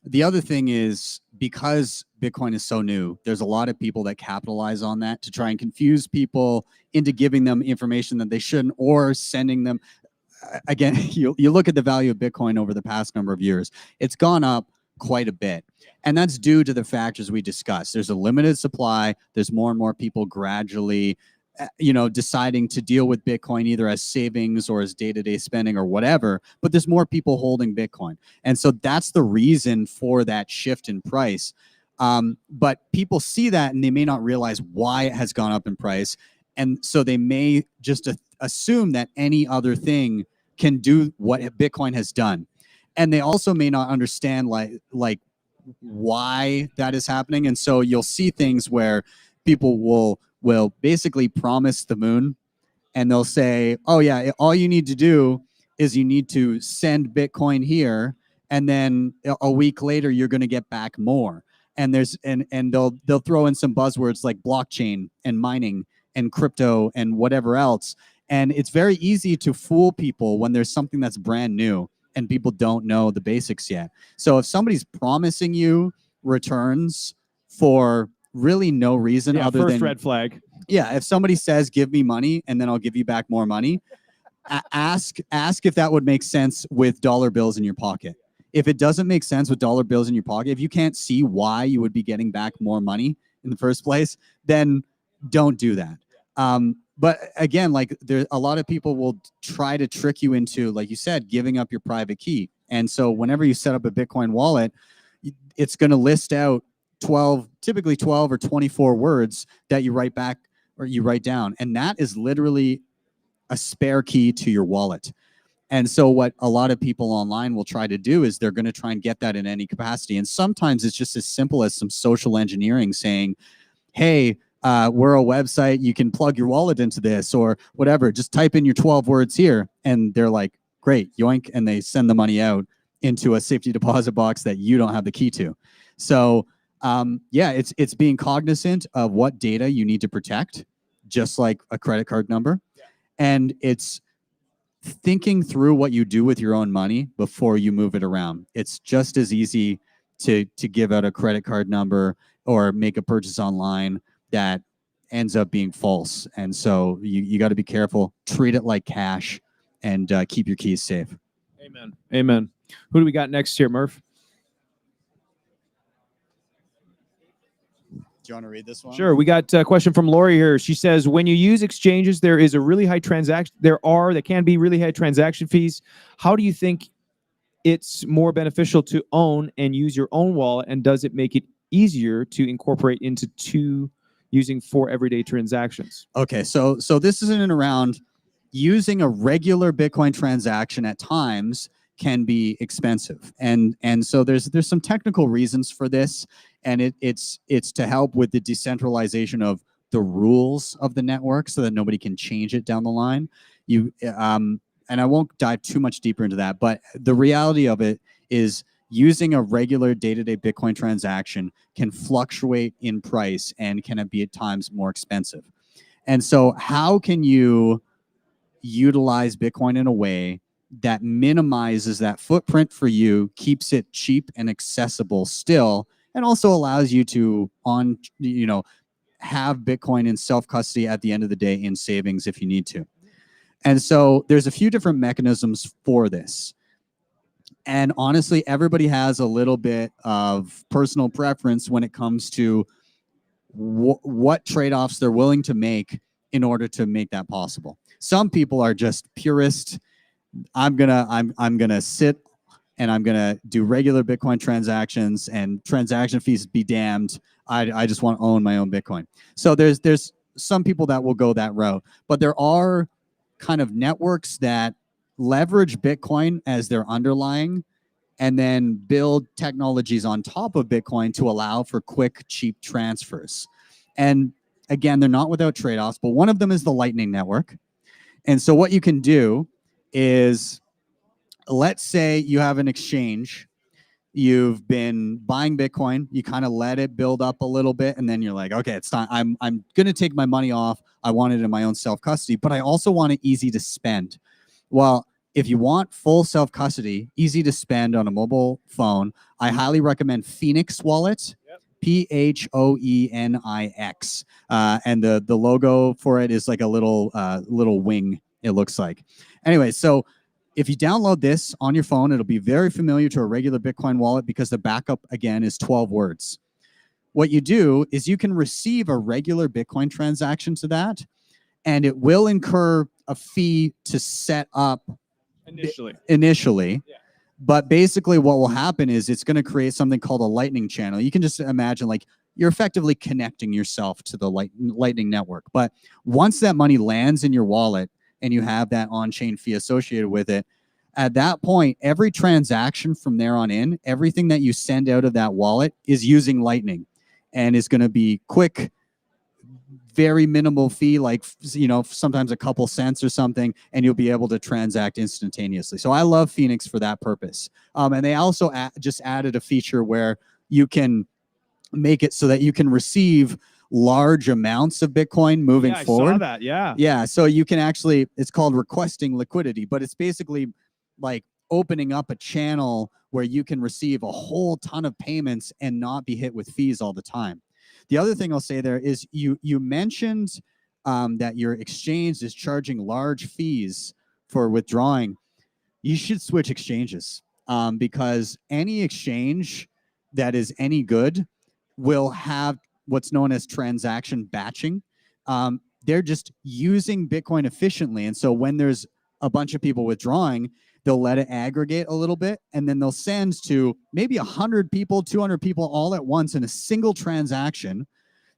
the other thing is, because Bitcoin is so new, there's a lot of people that capitalize on that to try and confuse people into giving them information that they shouldn't, or sending them. Again, you look at the value of Bitcoin over the past number of years, it's gone up quite a bit. And that's due to the factors we discussed. There's a limited supply. There's more and more people gradually, deciding to deal with Bitcoin either as savings or as day-to-day spending or whatever. But there's more people holding Bitcoin. And so that's the reason for that shift in price. But people see that and they may not realize why it has gone up in price. And so they may just assume that any other thing can do what Bitcoin has done. And they also may not understand like why that is happening. And so you'll see things where people will basically promise the moon, and they'll say, oh yeah, all you need to do is you need to send Bitcoin here, and then a week later you're going to get back more. And they'll throw in some buzzwords like blockchain and mining and crypto and whatever else. And it's very easy to fool people when there's something that's brand new and people don't know the basics yet. So if somebody's promising you returns for really no reason other than red flag. Yeah, if somebody says, give me money and then I'll give you back more money, ask if that would make sense with dollar bills in your pocket. If it doesn't make sense with dollar bills in your pocket, if you can't see why you would be getting back more money in the first place, then don't do that. But again, like, there a lot of people will try to trick you into, like you said, giving up your private key. And so whenever you set up a Bitcoin wallet, it's going to list out typically 12 or 24 words that you write back or you write down. And that is literally a spare key to your wallet. And so what a lot of people online will try to do is they're going to try and get that in any capacity. And sometimes it's just as simple as some social engineering saying, hey, we're a website, you can plug your wallet into this or whatever. Just type in your 12 words here. And they're like, great, yoink. And they send the money out. into a safety deposit box that you don't have the key to. So yeah, it's being cognizant of what data you need to protect, just like a credit card number. Yeah. And it's thinking through what you do with your own money before you move it around. It's just as easy to give out a credit card number or make a purchase online that ends up being false. And so you got to be careful, treat it like cash, and keep your keys safe. Amen. Amen. Who do we got next here, Murph? Do you want to read this one? Sure. We got a question from Lori here. She says, when you use exchanges, there is a really high transaction. There can be really high transaction fees. How do you think it's more beneficial to own and use your own wallet? And does it make it easier to incorporate into using for everyday transactions? Okay. So this is in and around using a regular Bitcoin transaction at times can be expensive. And so there's some technical reasons for this. And it's to help with the decentralization of the rules of the network so that nobody can change it down the line. And I won't dive too much deeper into that, but the reality of it is using a regular day-to-day Bitcoin transaction can fluctuate in price and can be at times more expensive. And so how can you utilize Bitcoin in a way that minimizes that footprint for you, keeps it cheap and accessible still, and also allows you to have Bitcoin in self-custody at the end of the day in savings if you need to. And so there's a few different mechanisms for this. And honestly, everybody has a little bit of personal preference when it comes to what trade-offs they're willing to make in order to make that possible. Some people are just purist. I'm gonna sit and I'm gonna do regular Bitcoin transactions, and transaction fees be damned. I just want to own my own Bitcoin. So there's some people that will go that route, but there are kind of networks that leverage Bitcoin as their underlying and then build technologies on top of Bitcoin to allow for quick, cheap transfers. And again, they're not without trade-offs, but one of them is the Lightning Network. And so what you can do is, let's say you have an exchange, you've been buying Bitcoin, you kind of let it build up a little bit, and then you're like, okay, it's time. I'm going to take my money off. I want it in my own self-custody, but I also want it easy to spend. Well, if you want full self-custody, easy to spend on a mobile phone, I highly recommend Phoenix Wallet. Yep. Phoenix. And the logo for it is like a little wing, it looks like. Anyway, so if you download this on your phone, it'll be very familiar to a regular Bitcoin wallet because the backup, again, is 12 words. What you do is you can receive a regular Bitcoin transaction to that, and it will incur a fee to set up initially. Yeah. But basically what will happen is it's going to create something called a Lightning channel. You can just imagine like you're effectively connecting yourself to the Lightning Network. But once that money lands in your wallet and you have that on-chain fee associated with it, at that point, every transaction from there on in, everything that you send out of that wallet is using Lightning and is going to be quick, very minimal fee, like, sometimes a couple cents or something, and you'll be able to transact instantaneously. So I love Phoenix for that purpose. And they also just added a feature where you can make it so that you can receive large amounts of Bitcoin moving forward. I saw that, yeah. Yeah, so you can actually, it's called requesting liquidity, but it's basically like opening up a channel where you can receive a whole ton of payments and not be hit with fees all the time. The other thing I'll say there is you mentioned that your exchange is charging large fees for withdrawing. You should switch exchanges because any exchange that is any good will have what's known as transaction batching. They're just using Bitcoin efficiently. And so when there's a bunch of people withdrawing, they'll let it aggregate a little bit, and then they'll send to maybe 100 people, 200 people all at once in a single transaction.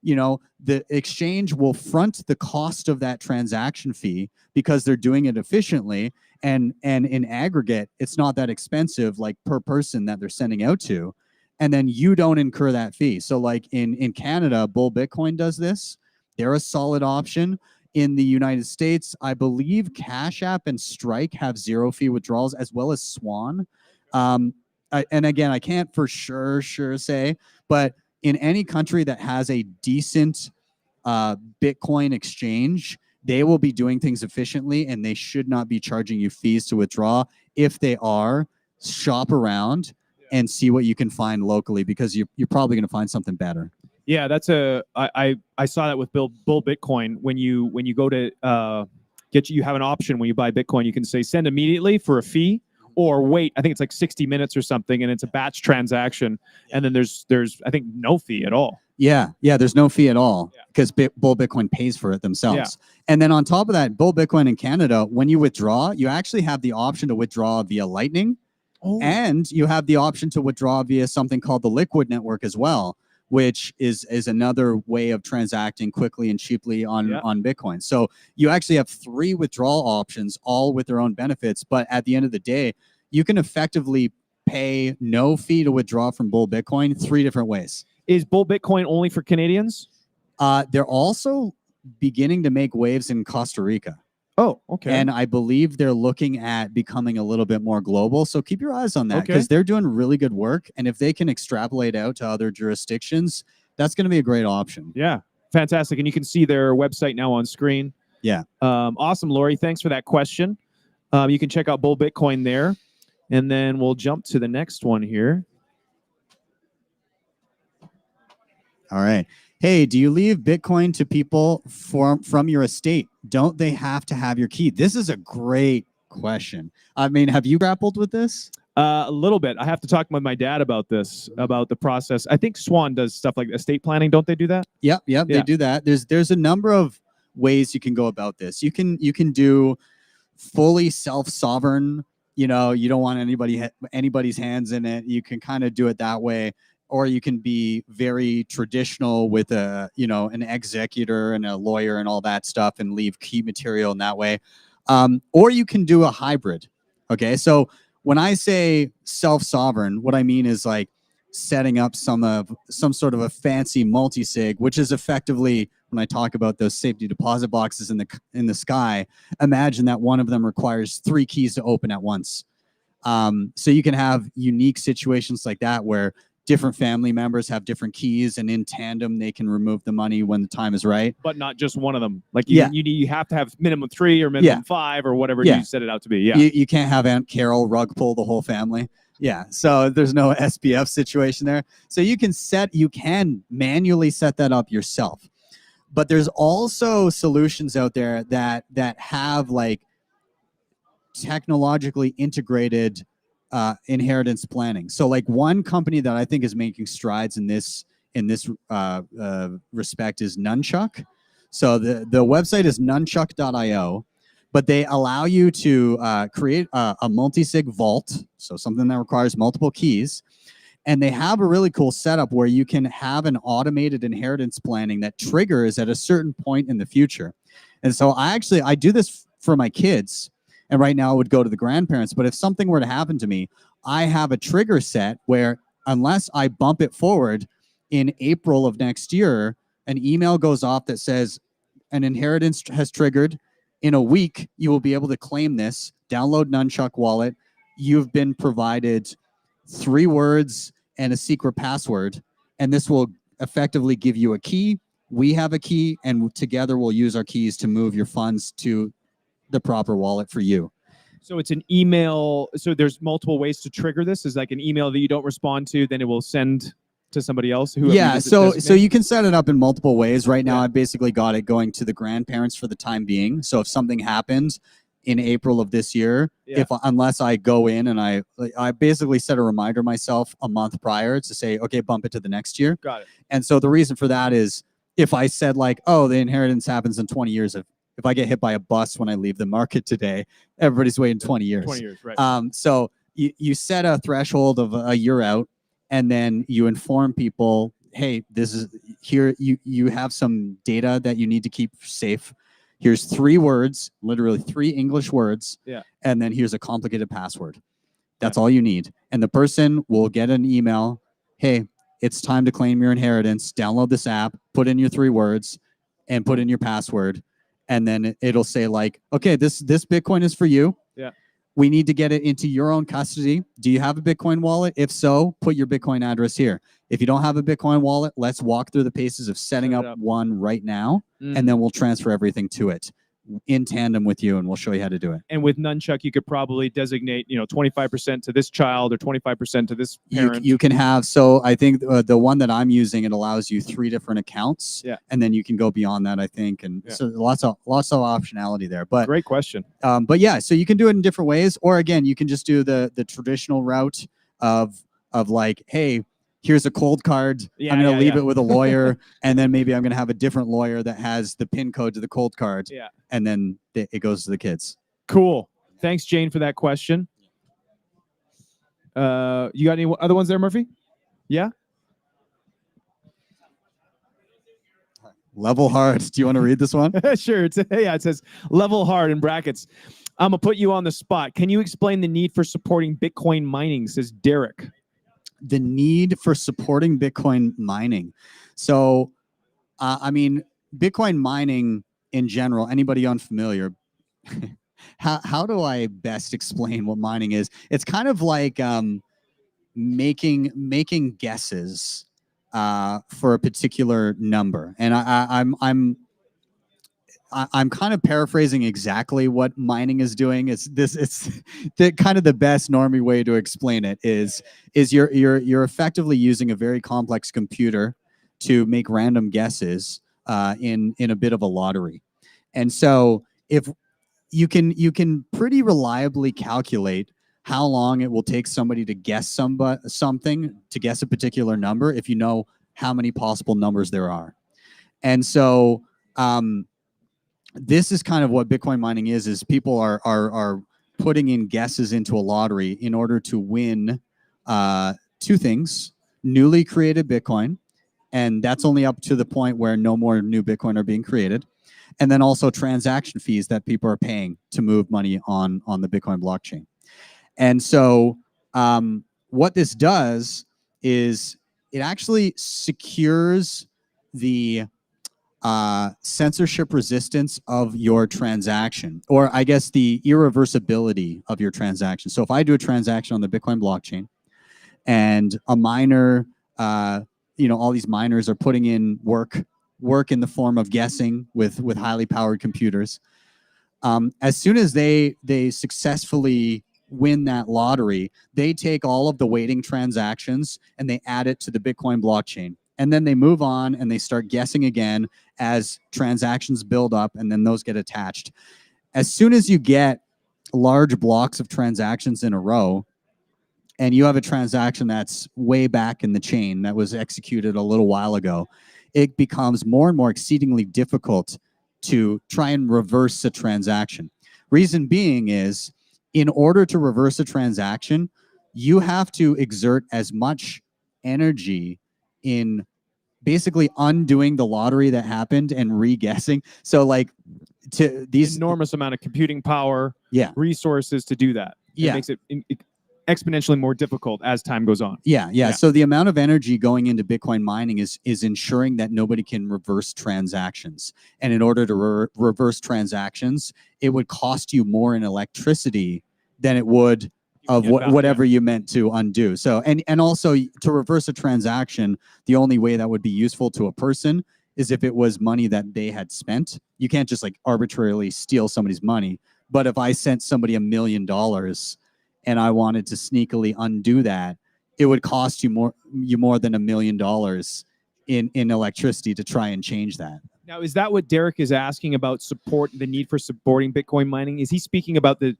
The exchange will front the cost of that transaction fee because they're doing it efficiently. And in aggregate, it's not that expensive, like per person that they're sending out to. And then you don't incur that fee. So like in Canada, Bull Bitcoin does this. They're a solid option. In the United States, I believe Cash App and Strike have 0 fee withdrawals, as well as Swan. And again, I can't for sure say, but in any country that has a decent Bitcoin exchange, they will be doing things efficiently, and they should not be charging you fees to withdraw. If they are, shop around and see what you can find locally, because you're probably going to find something better. Yeah, I saw that with Bull Bitcoin. When you go to you have an option when you buy Bitcoin. You can say send immediately for a fee, or wait. I think it's like 60 minutes or something, and it's a batch transaction. And then there's I think no fee at all. Yeah, there's no fee at all, because Bull Bitcoin pays for it themselves. Yeah. And then on top of that, Bull Bitcoin in Canada, when you withdraw, you actually have the option to withdraw via Lightning, and you have the option to withdraw via something called the Liquid Network as well, which is another way of transacting quickly and cheaply on Bitcoin. So you actually have 3 withdrawal options, all with their own benefits. But at the end of the day, you can effectively pay no fee to withdraw from Bull Bitcoin 3 different ways. Is Bull Bitcoin only for Canadians? They're also beginning to make waves in Costa Rica. Oh, okay. And I believe they're looking at becoming a little bit more global. So keep your eyes on that, because they're doing really good work. And if they can extrapolate out to other jurisdictions, that's going to be a great option. Yeah, fantastic. And you can see their website now on screen. Yeah. Awesome, Lori. Thanks for that question. You can check out Bull Bitcoin there. And then we'll jump to the next one here. All right. Hey, do you leave Bitcoin to people from your estate? Don't they have to have your key? This is a great question. I mean, have you grappled with this? A little bit. I have to talk with my dad about this, about the process. I think Swan does stuff like estate planning. Don't they do that? Yep, they do that. There's a number of ways you can go about this. You can do fully self-sovereign. You don't want anybody's hands in it. You can kind of do it that way. Or you can be very traditional with an executor and a lawyer and all that stuff, and leave key material in that way. Or you can do a hybrid. Okay, so when I say self-sovereign, what I mean is like setting up some sort of a fancy multi-sig, which is effectively, when I talk about those safety deposit boxes in the sky, imagine that one of them requires 3 keys to open at once. So you can have unique situations like that where different family members have different keys, and in tandem they can remove the money when the time is right. But not just one of them. Like you have to have minimum 3 or minimum 5 or whatever you set it out to be. Yeah. You can't have Aunt Carol rug pull the whole family. Yeah. So there's no SPF situation there. So you can manually set that up yourself. But there's also solutions out there that have like technologically integrated inheritance planning. So like one company that I think is making strides in this respect is Nunchuck. So the website is nunchuck.io, but they allow you to create a multi-sig vault, so something that requires multiple keys. And they have a really cool setup where you can have an automated inheritance planning that triggers at a certain point in the future. And so I do this for my kids. And right now it would go to the grandparents. But if something were to happen to me, I have a trigger set where unless I bump it forward in April of next year, an email goes off that says an inheritance has triggered. In a week, you will be able to claim this. Download Nunchuck Wallet. You've been provided 3 words and a secret password. And this will effectively give you a key. We have a key, and together we'll use our keys to move your funds to the proper wallet for you. So it's an email. So there's multiple ways to trigger this. Is like an email that you don't respond to, then it will send to somebody else. So you can set it up in multiple ways. Right now, I've basically got it going to the grandparents for the time being. So if something happens in April of this year, unless I go in and I basically set a reminder myself a month prior to say, okay, bump it to the next year. Got it. And so the reason for that is if I said like, oh, the inheritance happens in 20 years, if I get hit by a bus when I leave the market today, everybody's waiting 20 years. 20 years, right. So you set a threshold of a year out, and then you inform people, hey, this is here. You have some data that you need to keep safe. Here's 3 words, literally 3 English words. Yeah. And then here's a complicated password. That's all you need. And the person will get an email. Hey, it's time to claim your inheritance. Download this app, put in your 3 words, and put in your password. And then it'll say like, okay, this Bitcoin is for you. Yeah. We need to get it into your own custody. Do you have a Bitcoin wallet? If so, put your Bitcoin address here. If you don't have a Bitcoin wallet, let's walk through the paces of setting up one right now, and then we'll transfer everything to it in tandem with you, and we'll show you how to do it. And with Nunchuck, you could probably designate, 25% to this child or 25% to this parent. You can have, so I think the one that I'm using, it allows you 3 different accounts, and then you can go beyond that, I think, and so lots of optionality there. But great question. But yeah, so you can do it in different ways, or again, you can just do the traditional route of like, hey, here's a cold card. I'm going to leave it with a lawyer, and then maybe I'm going to have a different lawyer that has the PIN code to the cold card, and then it goes to the kids. Cool. Thanks, Jane, for that question. You got any other ones there, Murphy? Yeah? Level hard. Do you want to read this one? Sure. It says level hard in brackets. I'm going to put you on the spot. Can you explain the need for supporting Bitcoin mining, says Derek? The need for supporting Bitcoin mining. So, I mean, Bitcoin mining in general, anybody unfamiliar, how do I best explain what mining is? It's kind of like making guesses for a particular number. And I'm kind of paraphrasing exactly what mining is doing. It's the kind of the best normie way to explain it is you're effectively using a very complex computer to make random guesses in a bit of a lottery. And so if you can pretty reliably calculate how long it will take somebody to guess something, to guess a particular number, if you know how many possible numbers there are. And so this is kind of what Bitcoin mining is people are putting in guesses into a lottery in order to win 2 things: newly created Bitcoin, and that's only up to the point where no more new Bitcoin are being created, and then also transaction fees that people are paying to move money on the Bitcoin blockchain. And so what this does is it actually secures the censorship resistance of your transaction, or I guess the irreversibility of your transaction. So if I do a transaction on the Bitcoin blockchain and a miner, all these miners are putting in work in the form of guessing with highly powered computers, as soon as they successfully win that lottery, they take all of the waiting transactions and they add it to the Bitcoin blockchain. And then they move on and they start guessing again as transactions build up, and then those get attached. As soon as you get large blocks of transactions in a row, and you have a transaction that's way back in the chain that was executed a little while ago, it becomes more and more exceedingly difficult to try and reverse a transaction. Reason being is, in order to reverse a transaction, you have to exert as much energy in basically undoing the lottery that happened and re-guessing. So like to these enormous amount of computing power, resources to do that. It makes it exponentially more difficult as time goes on. Yeah. So the amount of energy going into Bitcoin mining is ensuring that nobody can reverse transactions. And in order to reverse transactions, it would cost you more in electricity than it would of whatever you meant to undo. So and also to reverse a transaction, the only way that would be useful to a person is if it was money that they had spent. You can't just like arbitrarily steal somebody's money. But if I sent somebody $1 million and I wanted to sneakily undo that, it would cost you more than $1 million in electricity to try and change that. Now, is that what Derek is asking about the need for supporting Bitcoin mining? Is he speaking about the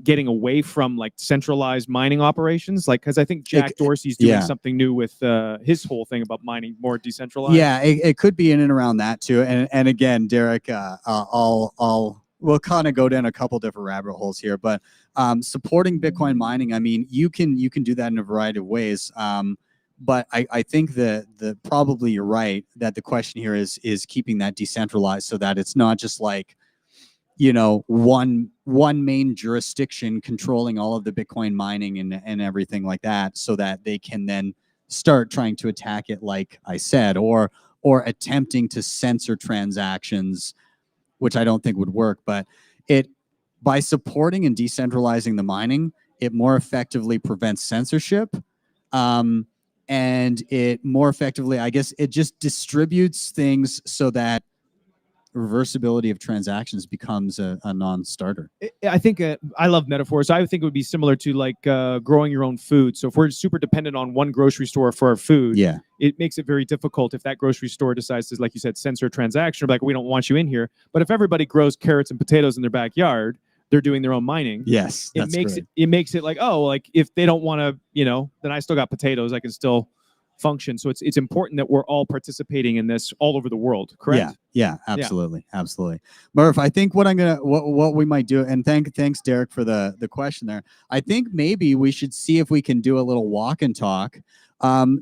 getting away from like centralized mining operations? Like, because I think Jack Dorsey's doing something new with his whole thing about mining more decentralized. Yeah, it could be in and around that too. And again, Derek, we'll kind of go down a couple different rabbit holes here, but supporting Bitcoin mining, I mean, you can do that in a variety of ways. But I think the probably you're right that the question here is keeping that decentralized so that it's not just like, one main jurisdiction controlling all of the Bitcoin mining and everything like that, so that they can then start trying to attack it, like I said, or attempting to censor transactions, which I don't think would work. But by supporting and decentralizing the mining, it more effectively prevents censorship. And it more effectively, I guess, it just distributes things so that reversibility of transactions becomes a non-starter. I think I love metaphors. I think it would be similar to like growing your own food. So if we're super dependent on one grocery store for our food, Yeah, it makes it very difficult if that grocery store decides to, like you said, censor a transaction. Like, we don't want you in here. But if everybody grows carrots and potatoes in their backyard, they're doing their own mining. yes, It makes it like, oh, like if they don't want to, then I still got potatoes. I can still function. So it's important that we're all participating in this all over the world. Correct? Yeah, absolutely, absolutely. Murph, I think what we might do, and thanks Derek for the question there. I think maybe we should see if we can do a little walk and talk.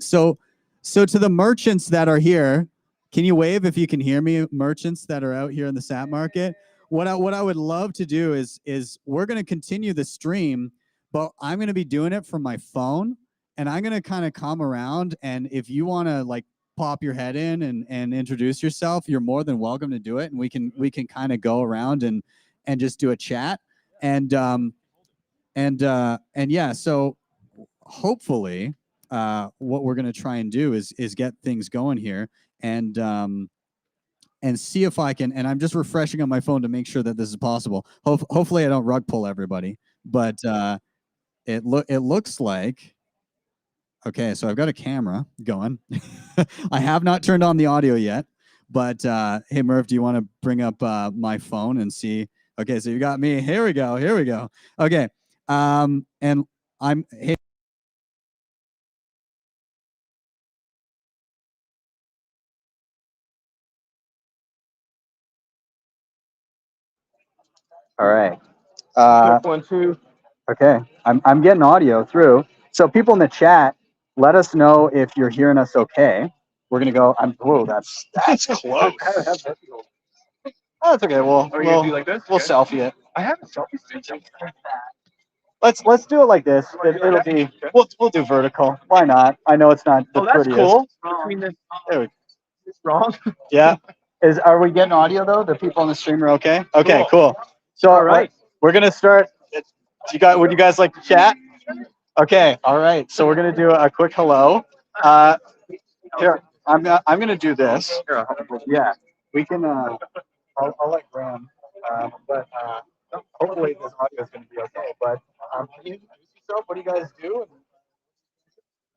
So to the merchants that are here, can you wave if you can hear me? Merchants that are out here in the SAT market. What I would love to do is we're going to continue the stream, but I'm going to be doing it from my phone, and I'm going to kind of come around, and if you want to like pop your head in and introduce yourself, you're more than welcome to do it, and we can kind of go around and just do a chat, and yeah, so hopefully what we're going to try and do is get things going here, and see if I can, and I'm just refreshing on my phone to make sure that this is possible. Hopefully I don't rug pull everybody, but it looks like, okay, so I've got a camera going. I have not turned on the audio yet, but hey Murph, do you want to bring up my phone and see? Okay, so you got me. Here we go. Okay, and I'm hey. All right. 1, 2. Okay, I'm getting audio through. So people in the chat, let us know if you're hearing us okay. We're gonna go. Whoa, that's close. Oh, it's okay. We'll do like this? We'll selfie it. I have a selfie stick. Let's do it like this. It'll be. We'll do vertical. Why not? I know it's not the prettiest. Cool. Between the. It's wrong. Yeah. Are we getting audio though? The people on the stream are okay. Okay, cool. So all right, we're gonna start. Would you guys like to chat? Okay. All right. So we're gonna do a quick hello. Here, I'm gonna do this. Yeah, we can. I'll let Graham. But hopefully this audio is gonna be okay. But can you introduce yourself? What do you guys do?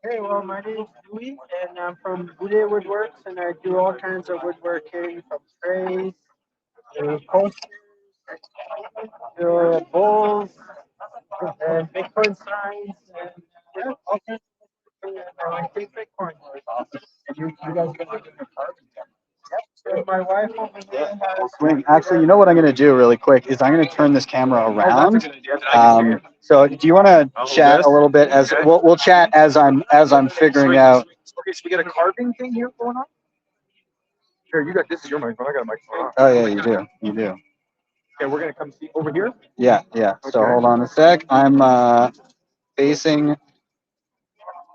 Hey, well, my name is Louis, and I'm from Bude Woodworks, and I do all kinds of woodworking, from trays to coasters to bowls and Bitcoin signs, and yeah, all kinds of things. And I think Bitcoin is awesome. And you guys are gonna do your carbon. So my wife over there has. Swing. Actually, you know what I'm gonna do really quick is I'm gonna turn this camera around. So do you want to chat a little bit as we'll chat as I'm figuring out. Okay, so we got a carving thing here going on. Sure, you got this is your microphone. I got a microphone. Oh yeah, you do. Okay, we're gonna come see over here. Yeah. So hold on a sec. I'm facing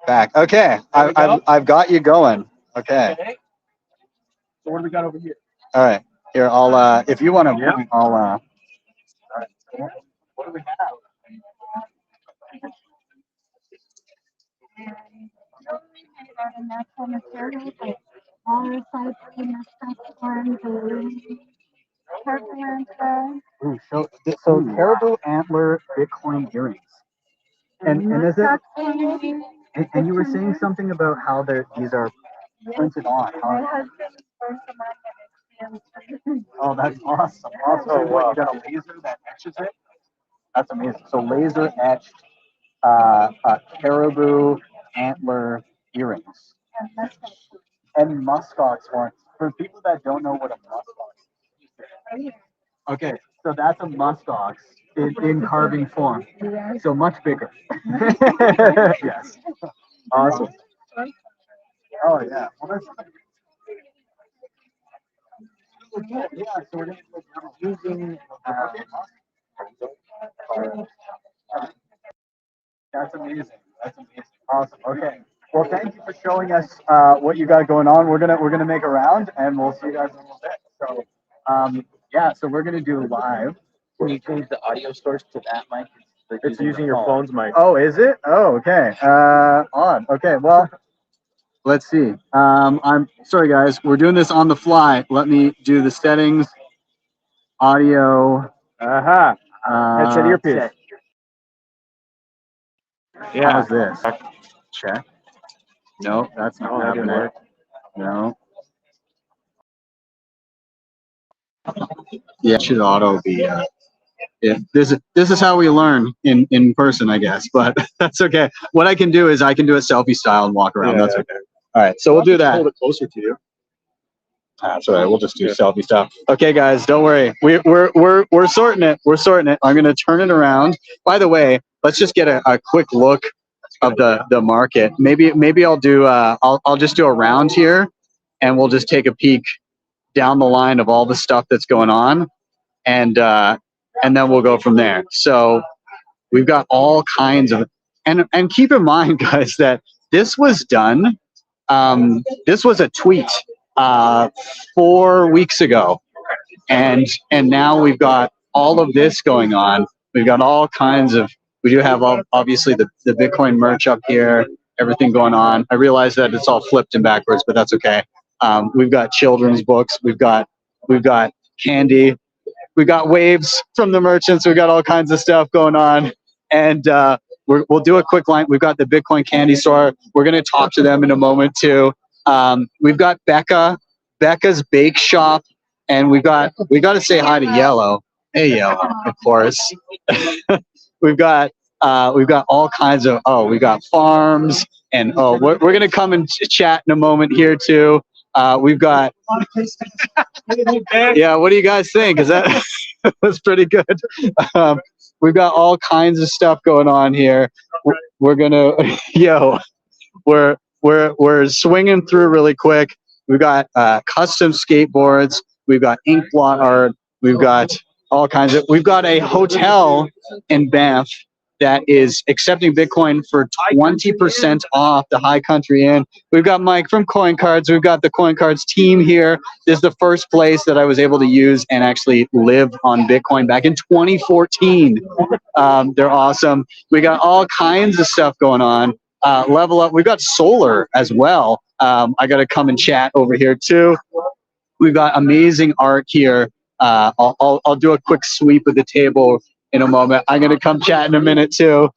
back. Okay, I've got you going. Okay. So what do we got over here? All right. Here, I'll if you want to, I'll All right. What do we have? Natural materials like water so caribou antler Bitcoin earrings. And is it? And you were saying something about how these are printed on. My husband learned from my experience. Oh, that's awesome. Awesome. So what, you got a laser that etches it? That's amazing. So laser etched caribou antler earrings. And muskox ones. For people that don't know what a muskox is. Okay, so that's a muskox in carving form. So much bigger. Yes. Awesome. Oh yeah. Well, that's yeah, so we're using that's amazing. That's amazing. Awesome. Okay. Well, thank you for showing us what you got going on. We're gonna make a round, and we'll see you guys in a little bit. So, yeah. So we're gonna do live. Can you change the audio source to that mic? It's using your phone's mic. Oh, is it? Oh, okay. Odd. Okay, well, let's see. I'm sorry, guys. We're doing this on the fly. Let me do the settings. Audio. Aha. Headset earpiece. Yeah. How's this? Check. No, that's not Oh, that didn't happening. work. No. Yeah, it should auto be. Yeah, this is how we learn in person, I guess. But that's okay. What I can do is I can do it selfie style and walk around. Yeah, That's okay. All right, so we'll do that. Hold it closer to you. That's all right. We'll just do selfie style. Okay, guys, don't worry. We're sorting it. We're sorting it. I'm gonna turn it around. By the way, let's just get a quick look of the market. Maybe I'll do I'll just do a round here, and we'll just take a peek down the line of all the stuff that's going on, and then we'll go from there. So we've got all kinds of, and keep in mind, guys, that this was done. This was a tweet 4 weeks ago, and now we've got all of this going on. We've got all kinds of. We do have obviously the Bitcoin merch up here. Everything going on. I realize that it's all flipped and backwards, but that's okay. We've got children's books. We've got candy. We've got waves from the merchants. We've got all kinds of stuff going on, and we'll do a quick line. We've got the Bitcoin candy store. We're going to talk to them in a moment too. We've got Becca's Bake Shop, and we got to say hi to Yellow. Hey, Yellow, of course. We've got all kinds of. Oh, we got farms, and we're going to come and chat in a moment here too. We've got. Yeah, what do you guys think? Is that was pretty good? We've got all kinds of stuff going on here. We're gonna, we're swinging through really quick. We've got custom skateboards. We've got ink blot art. We've got all kinds of. We've got a hotel in Banff that is accepting Bitcoin for 20% off the High Country Inn. We've got Mike from Coin Cards. We've got the Coin Cards team here. This is the first place that I was able to use and actually live on Bitcoin back in 2014. They're awesome. We got all kinds of stuff going on. Level Up. We've got solar as well. I got to come and chat over here too. We've got amazing art here. I'll do a quick sweep of the table in a moment. I'm going to come chat in a minute too.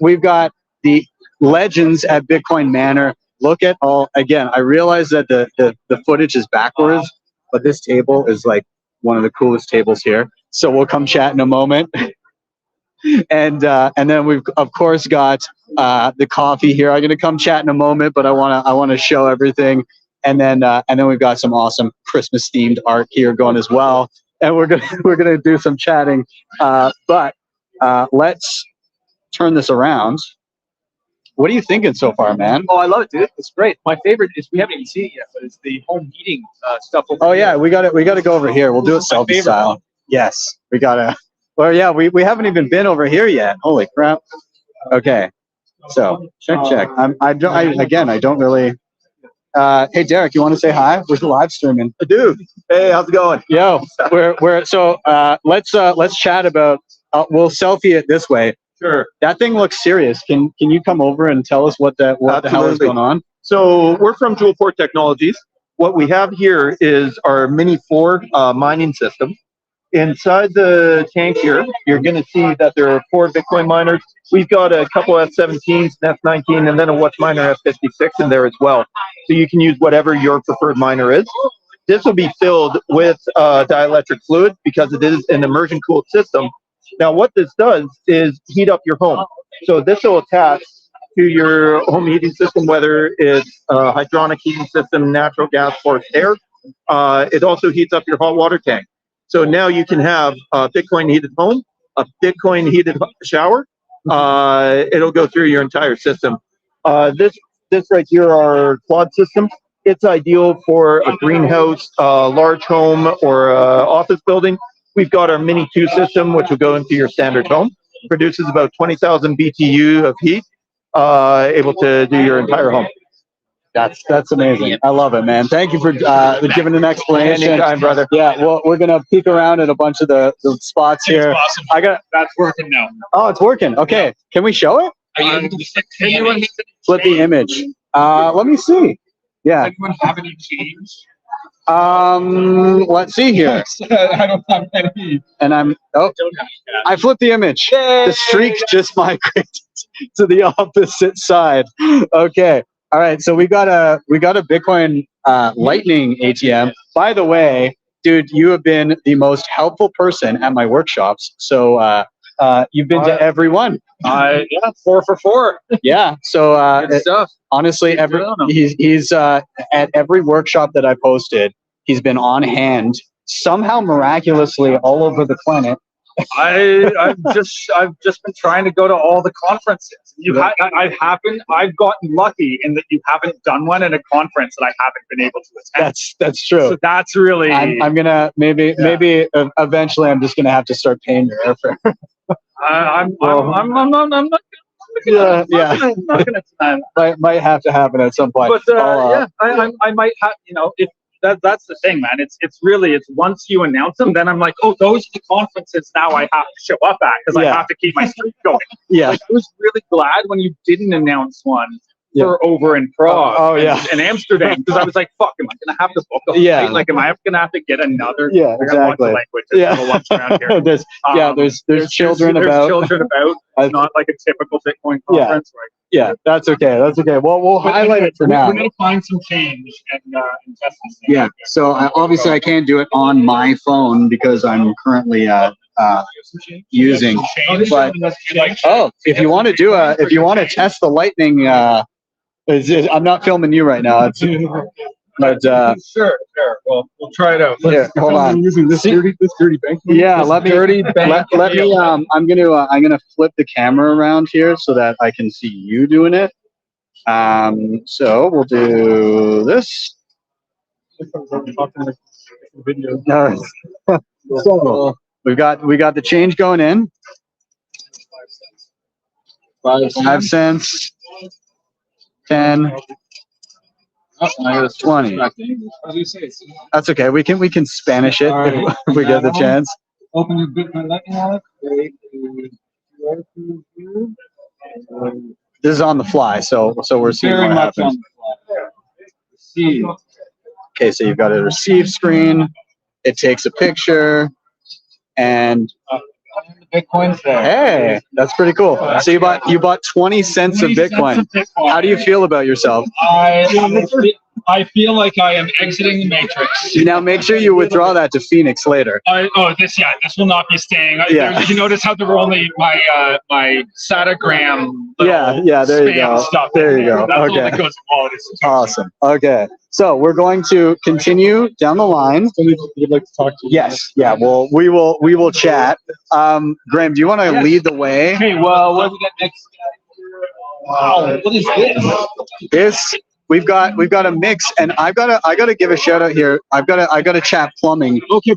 We've got the legends at Bitcoin Manor. Look at all, again, I realize that the footage is backwards, but this table is like one of the coolest tables here. So we'll come chat in a moment. And then we've of course got the coffee here. I'm going to come chat in a moment, but I want to show everything. And then we've got some awesome Christmas themed art here going as well. And we're gonna do some chatting, but let's turn this around. What are you thinking so far, man? Oh, I love it, dude. It's great. My favorite is we haven't even seen it yet, but it's the home heating stuff. Oh yeah, we got to go over here. We'll do it selfie style. Yes, we gotta. Well, yeah, we haven't even been over here yet. Holy crap. Okay, so check. I don't really. Hey Derek, you want to say hi? We're live streaming. I do. Hey, how's it going? Yo, let's chat about. We'll selfie it this way. Sure. That thing looks serious. Can you come over and tell us what the hell is going on? So we're from Dual4 Technologies. What we have here is our Mini 4 mining system. Inside the tank here, you're going to see that there are 4 Bitcoin miners. We've got a couple F17s, an F19, and then a Watchminer F56 in there as well. So you can use whatever your preferred miner is. This will be filled with dielectric fluid because it is an immersion cooled system. Now what this does is heat up your home. So this will attach to your home heating system, whether it's a hydronic heating system, natural gas, or air. It also heats up your hot water tank. So now you can have a Bitcoin heated home, a Bitcoin heated shower. It'll go through your entire system. This right here, our quad system, it's ideal for a greenhouse, large home, or office building. We've got our Mini 2 system, which will go into your standard home. Produces about 20,000 BTU of heat, able to do your entire home. That's amazing. I love it, man. Thank you for giving an explanation. Anytime, brother. Yeah, well, we're gonna peek around at a bunch of the spots here. Awesome. That's working now. Oh, it's working. Okay, can we show it? Are you able to Flip the image. Let me see. Yeah. Anyone have any change? Let's see here. I don't have any. And I flipped the image. The streak just migrated to the opposite side. Okay. All right. So we got a Bitcoin Lightning ATM. By the way, dude, you have been the most helpful person at my workshops. So you've been to every one. Yeah, 4 for 4. Yeah. So Good stuff. honestly, he's at every workshop that I posted. He's been on hand, somehow miraculously all over the planet. I've just been trying to go to all the conferences. I've gotten lucky in that you haven't done one at a conference that I haven't been able to attend. That's true. So that's really. I'm gonna maybe eventually I'm just gonna have to start paying your airfare. I'm not gonna might have to happen at some point. But I might have, if that's the thing, man. It's once you announce them, then I'm like, oh, those are the conferences now I have to show up at because I have to keep my streak going. Yeah. Like, I was really glad when you didn't announce one for over in Prague and Amsterdam, because I was like, fuck, am I gonna have to book a flight? Like, am I gonna have to get another? Yeah, exactly. Around here. there's children about. It's not like a typical Bitcoin conference, right? Yeah, that's okay. Well, we'll highlight it for now. We're gonna find some change and test this thing. Yeah. So obviously I can't do it on my phone because I'm currently using. But if you want to test the Lightning, I'm not filming you right now. But sure. Well, we'll try it out. Here, hold on. Using this dirty bank. Yeah, let me. I'm gonna flip the camera around here so that I can see you doing it. So we'll do this. No. So we got the change going in. 5 cents. 10. 20. That's okay. We can Spanish it if we get the chance. Open your Bitcoin Lightning wallet. This is on the fly, so we're seeing Very what much happens. on the fly. Receive. Okay, so you've got a receive screen. It takes a picture, and Bitcoin's there. hey, that's pretty cool. So you bought 20 cents of Bitcoin. How do you feel about yourself? I feel like I am exiting the matrix. Now make sure you withdraw that to Phoenix later. This will not be staying. You notice how there were only my Satagram. Yeah, there you go. Stuff there you go. That's all okay. that goes in wallet. Awesome. Okay. So we're going to continue down the line. You'd like to talk to? Yes. Yeah. Well, we will chat. Graham, do you want to lead the way? Okay. Well, what do we got next? Wow. What is this? We've got a mix, and I gotta give a shout out here. I gotta chat plumbing. Okay.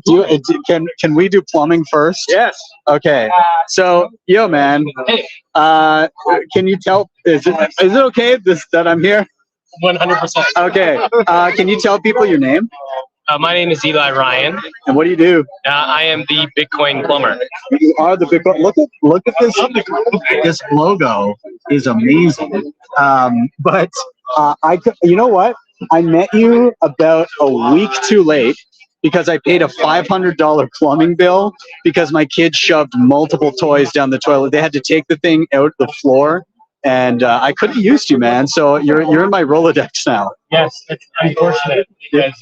Can we do plumbing first? Yes. Okay. So man. Hey. Can you tell? Is it okay that I'm here? 100%. Okay. Can you tell people your name? My name is Eli Ryan. And what do you do? I am the Bitcoin plumber. You are the Bitcoin. Look at this. This logo is amazing. But you know what? I met you about a week too late because I paid a $500 plumbing bill because my kids shoved multiple toys down the toilet. They had to take the thing out the floor. And I could have used you, man. So you're in my Rolodex now. Yes, it's unfortunate because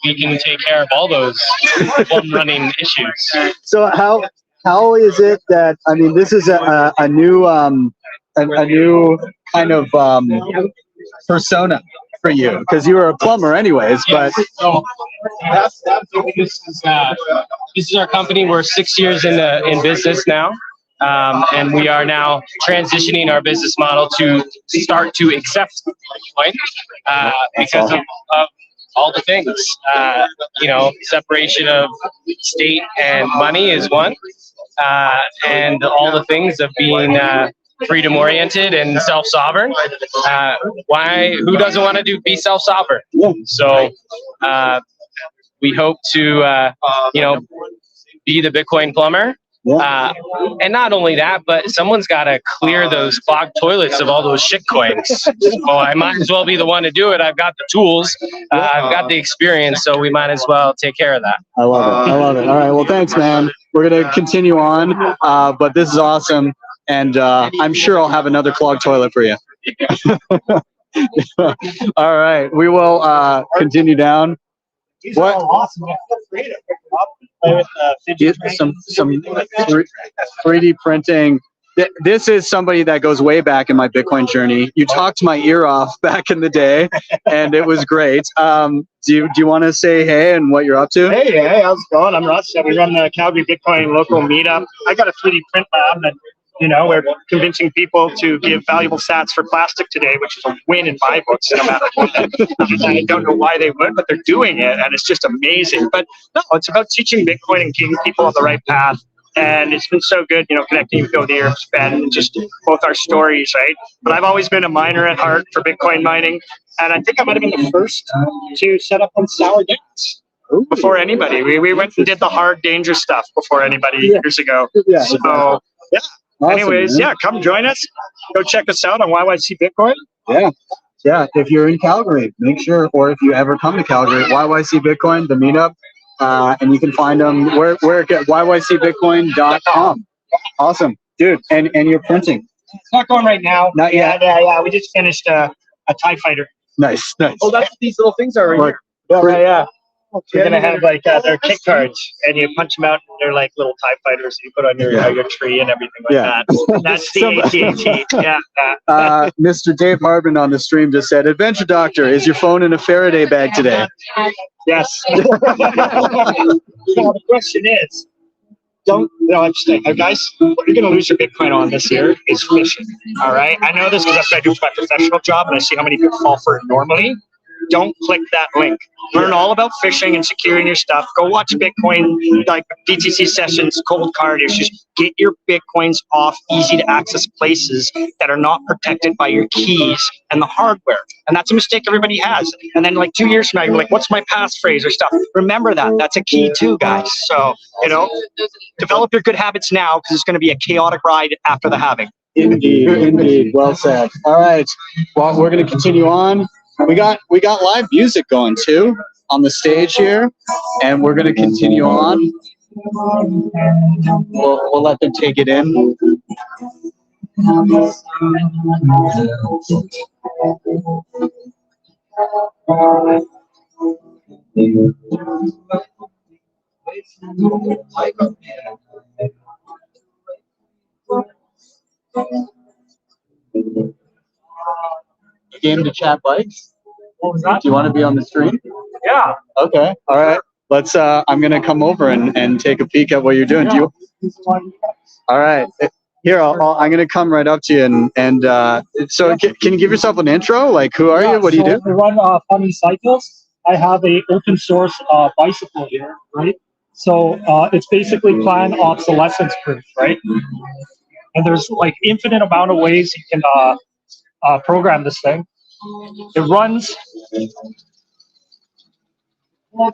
we can take care of all those running issues. So how is it that this is a new kind of persona for you because you were a plumber anyways, but so this is our company. We're 6 years in business now. And we are now transitioning our business model to start to accept Bitcoin because of all the things. Separation of state and money is one, and all the things of being freedom oriented and self-sovereign. Who doesn't want to be self-sovereign? So we hope to be the Bitcoin plumber. And not only that, but someone's got to clear those clogged toilets of all those shit coins. Well, I might as well be the one to do it. I've got the tools, I've got the experience, so we might as well take care of that. I love it. I love it. All right. Well, thanks, man. We're going to continue on, but this is awesome. And I'm sure I'll have another clogged toilet for you. All right. We will continue down. What? Awesome. Some 3D printing. This is somebody that goes way back in my Bitcoin journey. You talked my ear off back in the day, and it was great. Do you want to say hey and what you're up to? Hey, how's it going? I'm Russ. We run the Calgary Bitcoin local meetup. I got a 3D print lab that, we're convincing people to give valuable sats for plastic today, which is a win in my books, no matter what. I don't know why they would, but they're doing it, and it's just amazing. But no, it's about teaching Bitcoin and getting people on the right path. And it's been so good, connecting with Go the Earth, Ben, and just both our stories, right? But I've always been a miner at heart for Bitcoin mining. And I think I might have been the first to set up on sour gas before anybody. We went and did the hard, dangerous stuff before anybody years ago. Yeah. So, yeah. Awesome, anyways, man. Yeah, come join us. Go check us out on YYC Bitcoin. Yeah. If you're in Calgary, make sure, or if you ever come to Calgary, YYC Bitcoin, the meetup, and you can find them where at ycbitcoin.com. Awesome, dude. And you're printing. It's not going right now. Not yet. Yeah. We just finished a TIE fighter. Nice. Oh, that's what these little things are right here. Yeah. We're gonna have like their kick cards, and you punch them out, and they're like little TIE fighters. You put on your tree and everything like that. That's the AT&T. Yeah. Mr. Dave Harbin on the stream just said, "Adventure Doctor, is your phone in a Faraday bag today?" Yes. The question is, I'm just saying, guys, what you're gonna lose your Bitcoin on this year is fishing. All right. I know this because that's what I do for my professional job, and I see how many people fall for it normally. Don't click that link. Learn all about phishing and securing your stuff. Go watch Bitcoin, like BTC Sessions, cold card issues. Get your Bitcoins off easy to access places that are not protected by your keys and the hardware. And that's a mistake everybody has. And then like 2 years from now, you're like, what's my passphrase or stuff? Remember that. That's a key too, guys. So, develop your good habits now because it's going to be a chaotic ride after the halving. Indeed. Well said. All right. Well, we're going to continue on. We got live music going too on the stage here, and we're going to continue on. We'll let them take it in. Game to chat bikes. What was that? Do you want to be on the stream? Yeah. Okay. All right. Let's. I'm gonna come over and take a peek at what you're doing. Do you? All right. Here, I'm gonna come right up to you and so can you give yourself an intro? Like, who are you? What do you do? I run Funny Cycles. I have a open source bicycle here, right? So it's basically planned obsolescence proof, right? And there's like infinite amount of ways you can program this thing. It runs. What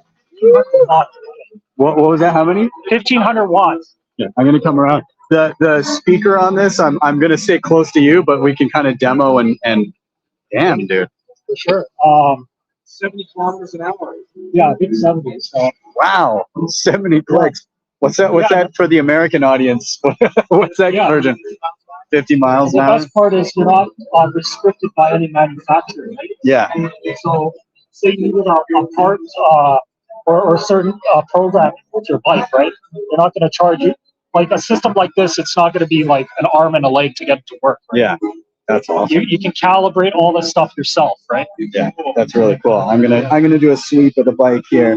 was that? How many? 1,500 watts. Yeah, I'm gonna come around. The speaker on this, I'm gonna stay close to you, but we can kind of demo and damn, dude. For sure. 70 kilometers an hour. Yeah, I think 70. So. Wow, 70 clicks. What's that? What's that for the American audience? What's that conversion? 50 miles an hour. The best part is you're not restricted by any manufacturer, right? Yeah. So, say you need a part or certain programming with your bike, right? They're not going to charge you. Like a system like this, it's not going to be like an arm and a leg to get it to work. Right? Yeah, that's awesome. You can calibrate all this stuff yourself, right? Yeah, that's really cool. I'm gonna do a sweep of the bike here.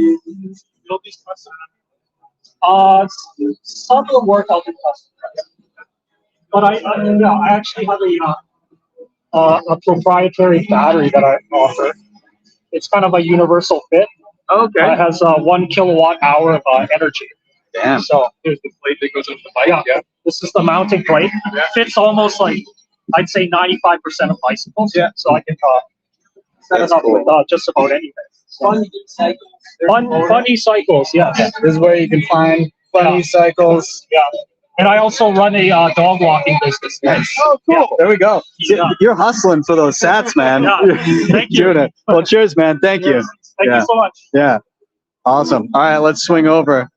Some of the work I'll do custom. But I actually have a proprietary battery that I offer. It's kind of a universal fit. Okay. It has 1 kilowatt hour of energy. Damn. So here's the plate that goes on the bike. Yeah. This is the mounting plate. It fits almost like I'd say 95% of bicycles. Yeah. So I can set it up with just about anything. Funny cycles. Funny cycles, yes. This is where you can find funny cycles. Yeah. And I also run a dog walking business. Nice. Oh, cool. Yeah, there we go. Yeah. You're hustling for those sats, man. Yeah. Thank you. Doing it. Well, cheers, man. Thank you. Thank you so much. Yeah. Awesome. All right, let's swing over.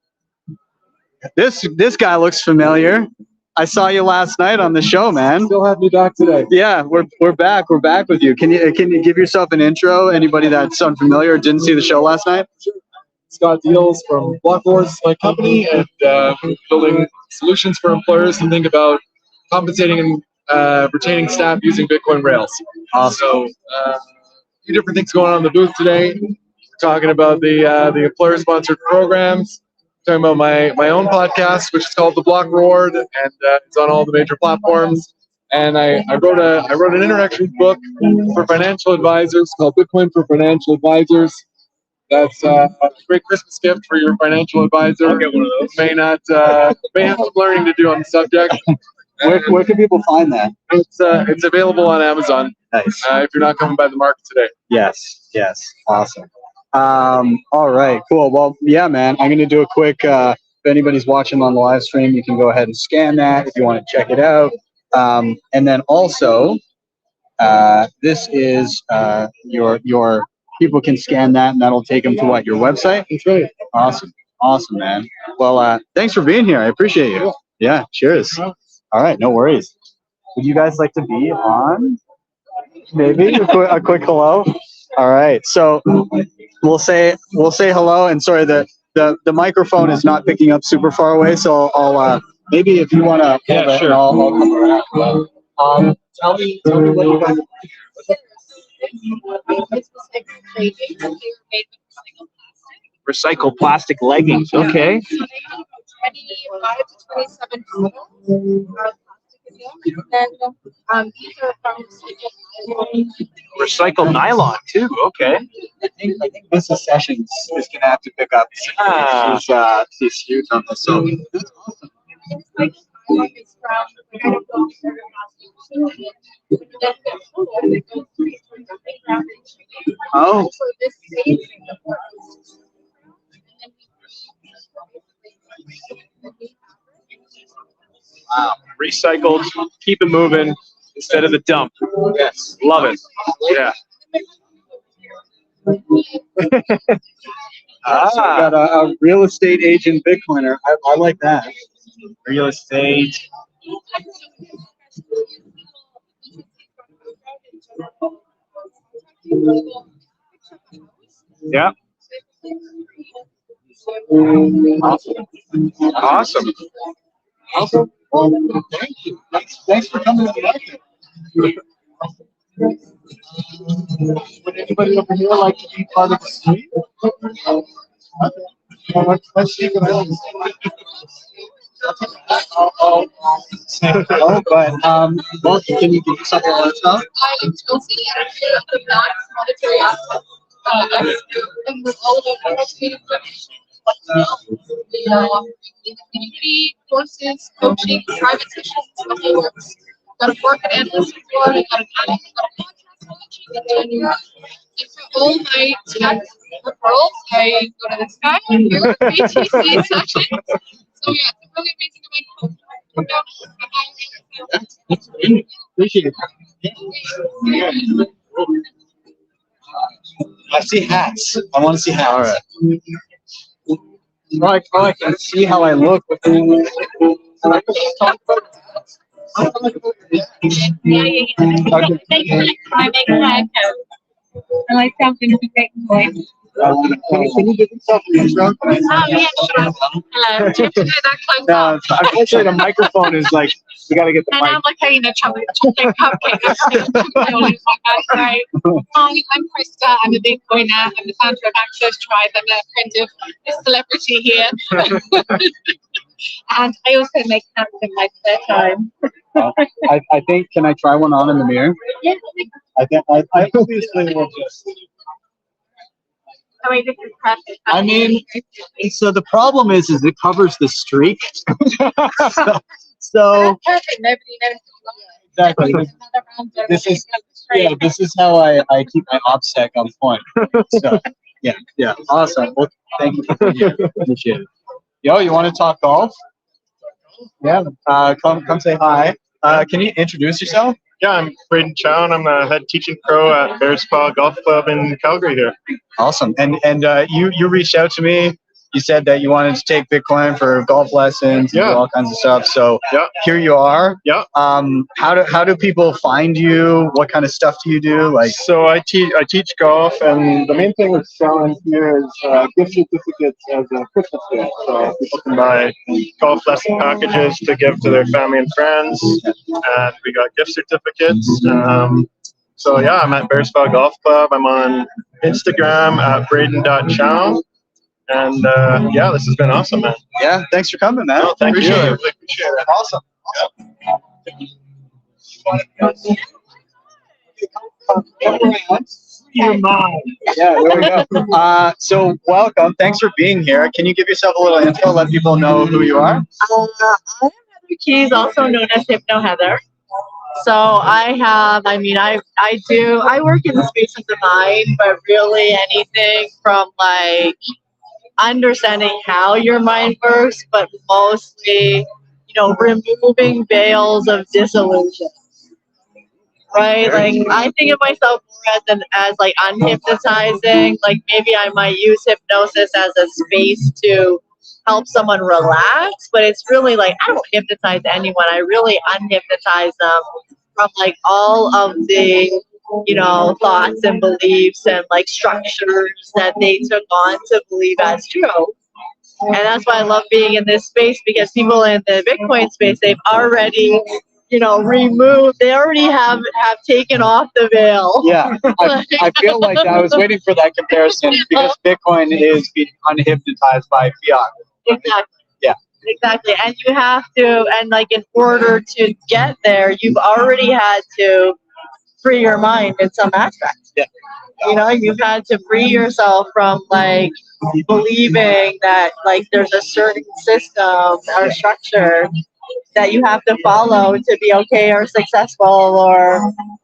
This guy looks familiar. I saw you last night on the show, man. Still have me back today. Yeah, we're back. We're back with you. Can you give yourself an intro? Anybody that's unfamiliar or didn't see the show last night? Scott Deals from Blockboards, my company, and building solutions for employers to think about compensating and retaining staff using Bitcoin Rails. So, a few different things going on in the booth today. We're talking about the employer-sponsored programs. Talking about my own podcast, which is called The Block Reward, and it's on all the major platforms. And I wrote an introduction book for financial advisors called Bitcoin for Financial Advisors. That's a great Christmas gift for your financial advisor. I'll get one of those. May have some learning to do on the subject. Where can people find that? It's available on Amazon. Nice. If you're not coming by the market today. Yes. Awesome. All right, cool. Well, yeah, man, I'm going to do a quick, if anybody's watching on the live stream, you can go ahead and scan that if you want to check it out. And then also, this is your people can scan that, and that'll take them to what, your website? That's right. Awesome, man. Well, thanks for being here. I appreciate you. Yeah, cheers. All right, no worries. Would you guys like to be on? Maybe a quick hello. All right, so we'll say hello, and sorry, the microphone is not picking up super far away, so I'll maybe if you want to, Yeah, sure. I'll come around. Tell me what you guys. Recycled plastic leggings. Okay. So they have about 25 to 27 total plastic in there. And these are from Recycled nylon too. Okay. I think BTC Sessions is gonna have to pick up. She's huge on this. So that's awesome. it's like it's from the kind of book that Oh. So this saves the Wow. Recycled, keep it moving instead of the dump. Yes. Love it. Yeah. So I got a real estate agent Bitcoiner. I like that. Real estate. Yeah. Awesome. Awesome. Well, thank you. Thanks for coming to the market. Would anybody over here like to be part of the stream? Let's take a look. But well, can you give us something on stuff? I am Chelsea, and I'm here at the non-monetary aspect. And with all of our information, we are offering community courses, coaching, private sessions, the whole works. Got a market analyst report, I got an admin, got a contract coaching, and for all my tech referrals, I go to this guy here, BTC Sessions. So yeah, it's a really amazing amount. Appreciate it. I see hats. I want to see hats. All right. I can see how I look. I like something to take away. Can you give yourself an intro? Oh, yeah, sure. Hello. Do you have to do that close No, up? unfortunately, the microphone is like, we got to get the And mic. I'm like, you know, chocolate cupcake. Right. Hi, I'm Krista. I'm a Bitcoiner. I'm the founder of Access Tribe. I'm a kind of celebrity here. And I also make hats in my spare time. I think, can I try one on in the mirror? Yeah. I think, I obviously will just. I mean, this is perfect. I mean, so the problem is it covers the streak. so That's perfect. Nobody knows. exactly. This is this is how I keep my OPSEC on point. So yeah, awesome. Well, thank you for being here. Appreciate it. Yo, you want to talk golf? Yeah. Come say hi. Can you introduce yourself? Yeah, I'm Braden Chow, and I'm the head teaching pro at Bear Spa Golf Club in Calgary here. Awesome. And you reached out to me. You said that you wanted to take Bitcoin for golf lessons and do all kinds of stuff. So here you are. Yeah. How do people find you? What kind of stuff do you do? Like, so I teach golf, and the main thing we're selling here is gift certificates as a Christmas gift. So people can buy golf lesson packages to give to their family and friends, and we got gift certificates. So yeah, I'm at Bear Spa Golf Club. I'm on Instagram at braden.chow. And yeah, this has been awesome, man. Yeah, thanks for coming, man. No, thank you. Appreciate It. Awesome. Your mind. Yeah, there we go. So welcome. Thanks for being here. Can you give yourself a little info? Let people know who you are. I'm Heather Keys, also known as Hypno Heather. So I work in the space of the mind, but really anything from like understanding how your mind works, but mostly, removing veils of disillusion. Right? Like I think of myself more as like unhypnotizing. Like maybe I might use hypnosis as a space to help someone relax, but it's really like I don't hypnotize anyone. I really unhypnotize them from like all of the thoughts and beliefs and like structures that they took on to believe as true. And that's why I love being in this space, because people in the Bitcoin space, they've already removed, they already have taken off the veil. Yeah, I feel like I was waiting for that comparison because Bitcoin is being unhypnotized by fiat. Exactly. Yeah. Exactly. And you have to, and like in order to get there, you've already had to free your mind in some aspects. Yeah. You've had to free yourself from like believing that like there's a certain system or structure that you have to follow to be okay or successful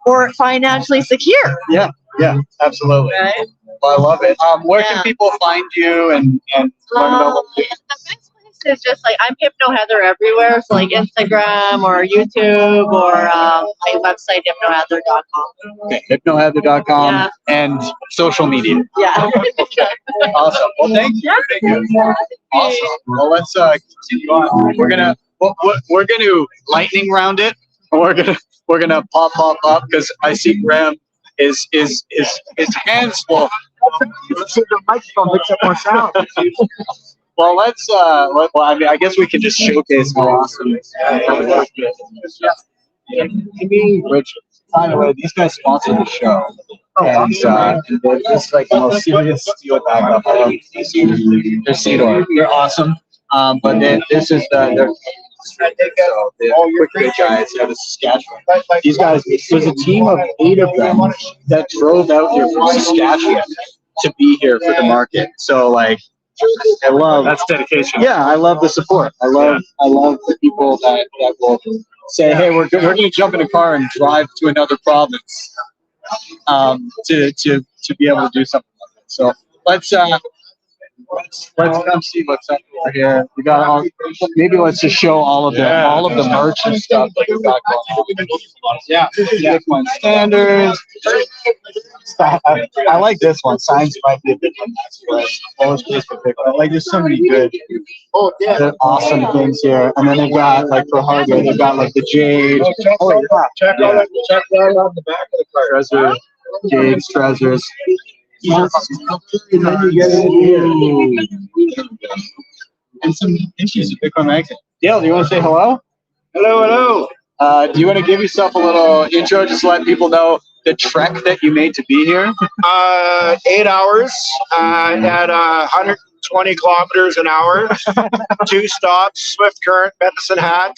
or financially secure. Yeah, absolutely. Right? Well, I love it. Where can people find you and learn about what you do? The best place is just like I'm Hypno Heather everywhere, so like Instagram or YouTube or my website hypnoheather.com. Okay, hypnoheather.com and social media. Yeah. Awesome. Well, thank you. Thank you. Awesome. Well, let's continue on. We're gonna lightning round it. We're gonna pop up because I see Graham his hands full. The microphone picks up more sound. Well, I guess we can just showcase how awesome it is. Rich, by the way, these guys sponsored the show. And it's like the most serious steel backup. I love these. They're Cedar. They're awesome. But this is they're quick good guys out of Saskatchewan. These guys, there's a team of 8 of them that drove out here from Saskatchewan to be here for the market. So like, I love that's dedication. Yeah, I love the support. I love the people that will say, hey, we're gonna jump in a car and drive to another province to be able to do something like that. So let's come see what's up over here. We got maybe let's just show all of the merch and stuff that we got going. Yeah, Bitcoin standards. I like this one. Signs might be a bit like there's so many good, awesome things here. And then they've got like for hardware, they've got like the jade. Oh yeah, check right on the back of the car. Treasure, jades, treasures. And some issues with Bitcoin Magazine. Dale, do you want to say hello? Hello. Do you want to give yourself a little intro, just to let people know the trek that you made to be here? 8 hours at 120 kilometers an hour. 2 stops: Swift Current, Medicine Hat,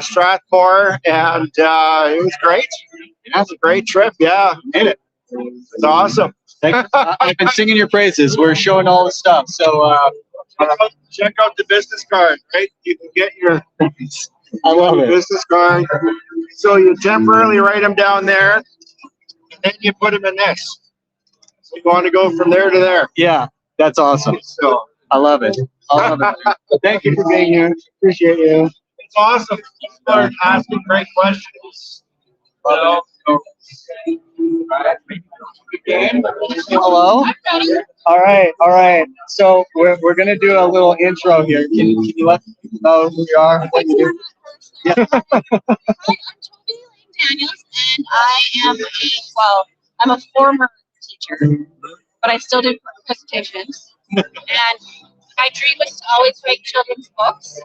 Strathmore, and it was great. Yeah, it's a great trip. Yeah, made it. It's awesome. I've been singing your praises. We're showing all the stuff. So check out the business card, right? You can get your I love it. Business card. So you temporarily write them down there, and then you put them in this. So you want to go from there to there. Yeah, that's awesome. So I love it. I love it. Thank you for being here. Appreciate you. it's awesome. People are asking great questions. Hello. All right. So we're gonna do a little intro here. Can you let people know who you are, what you do? Yeah. I'm Toby Daniels, and I'm a former teacher, but I still do presentations. And my dream was to always write children's books.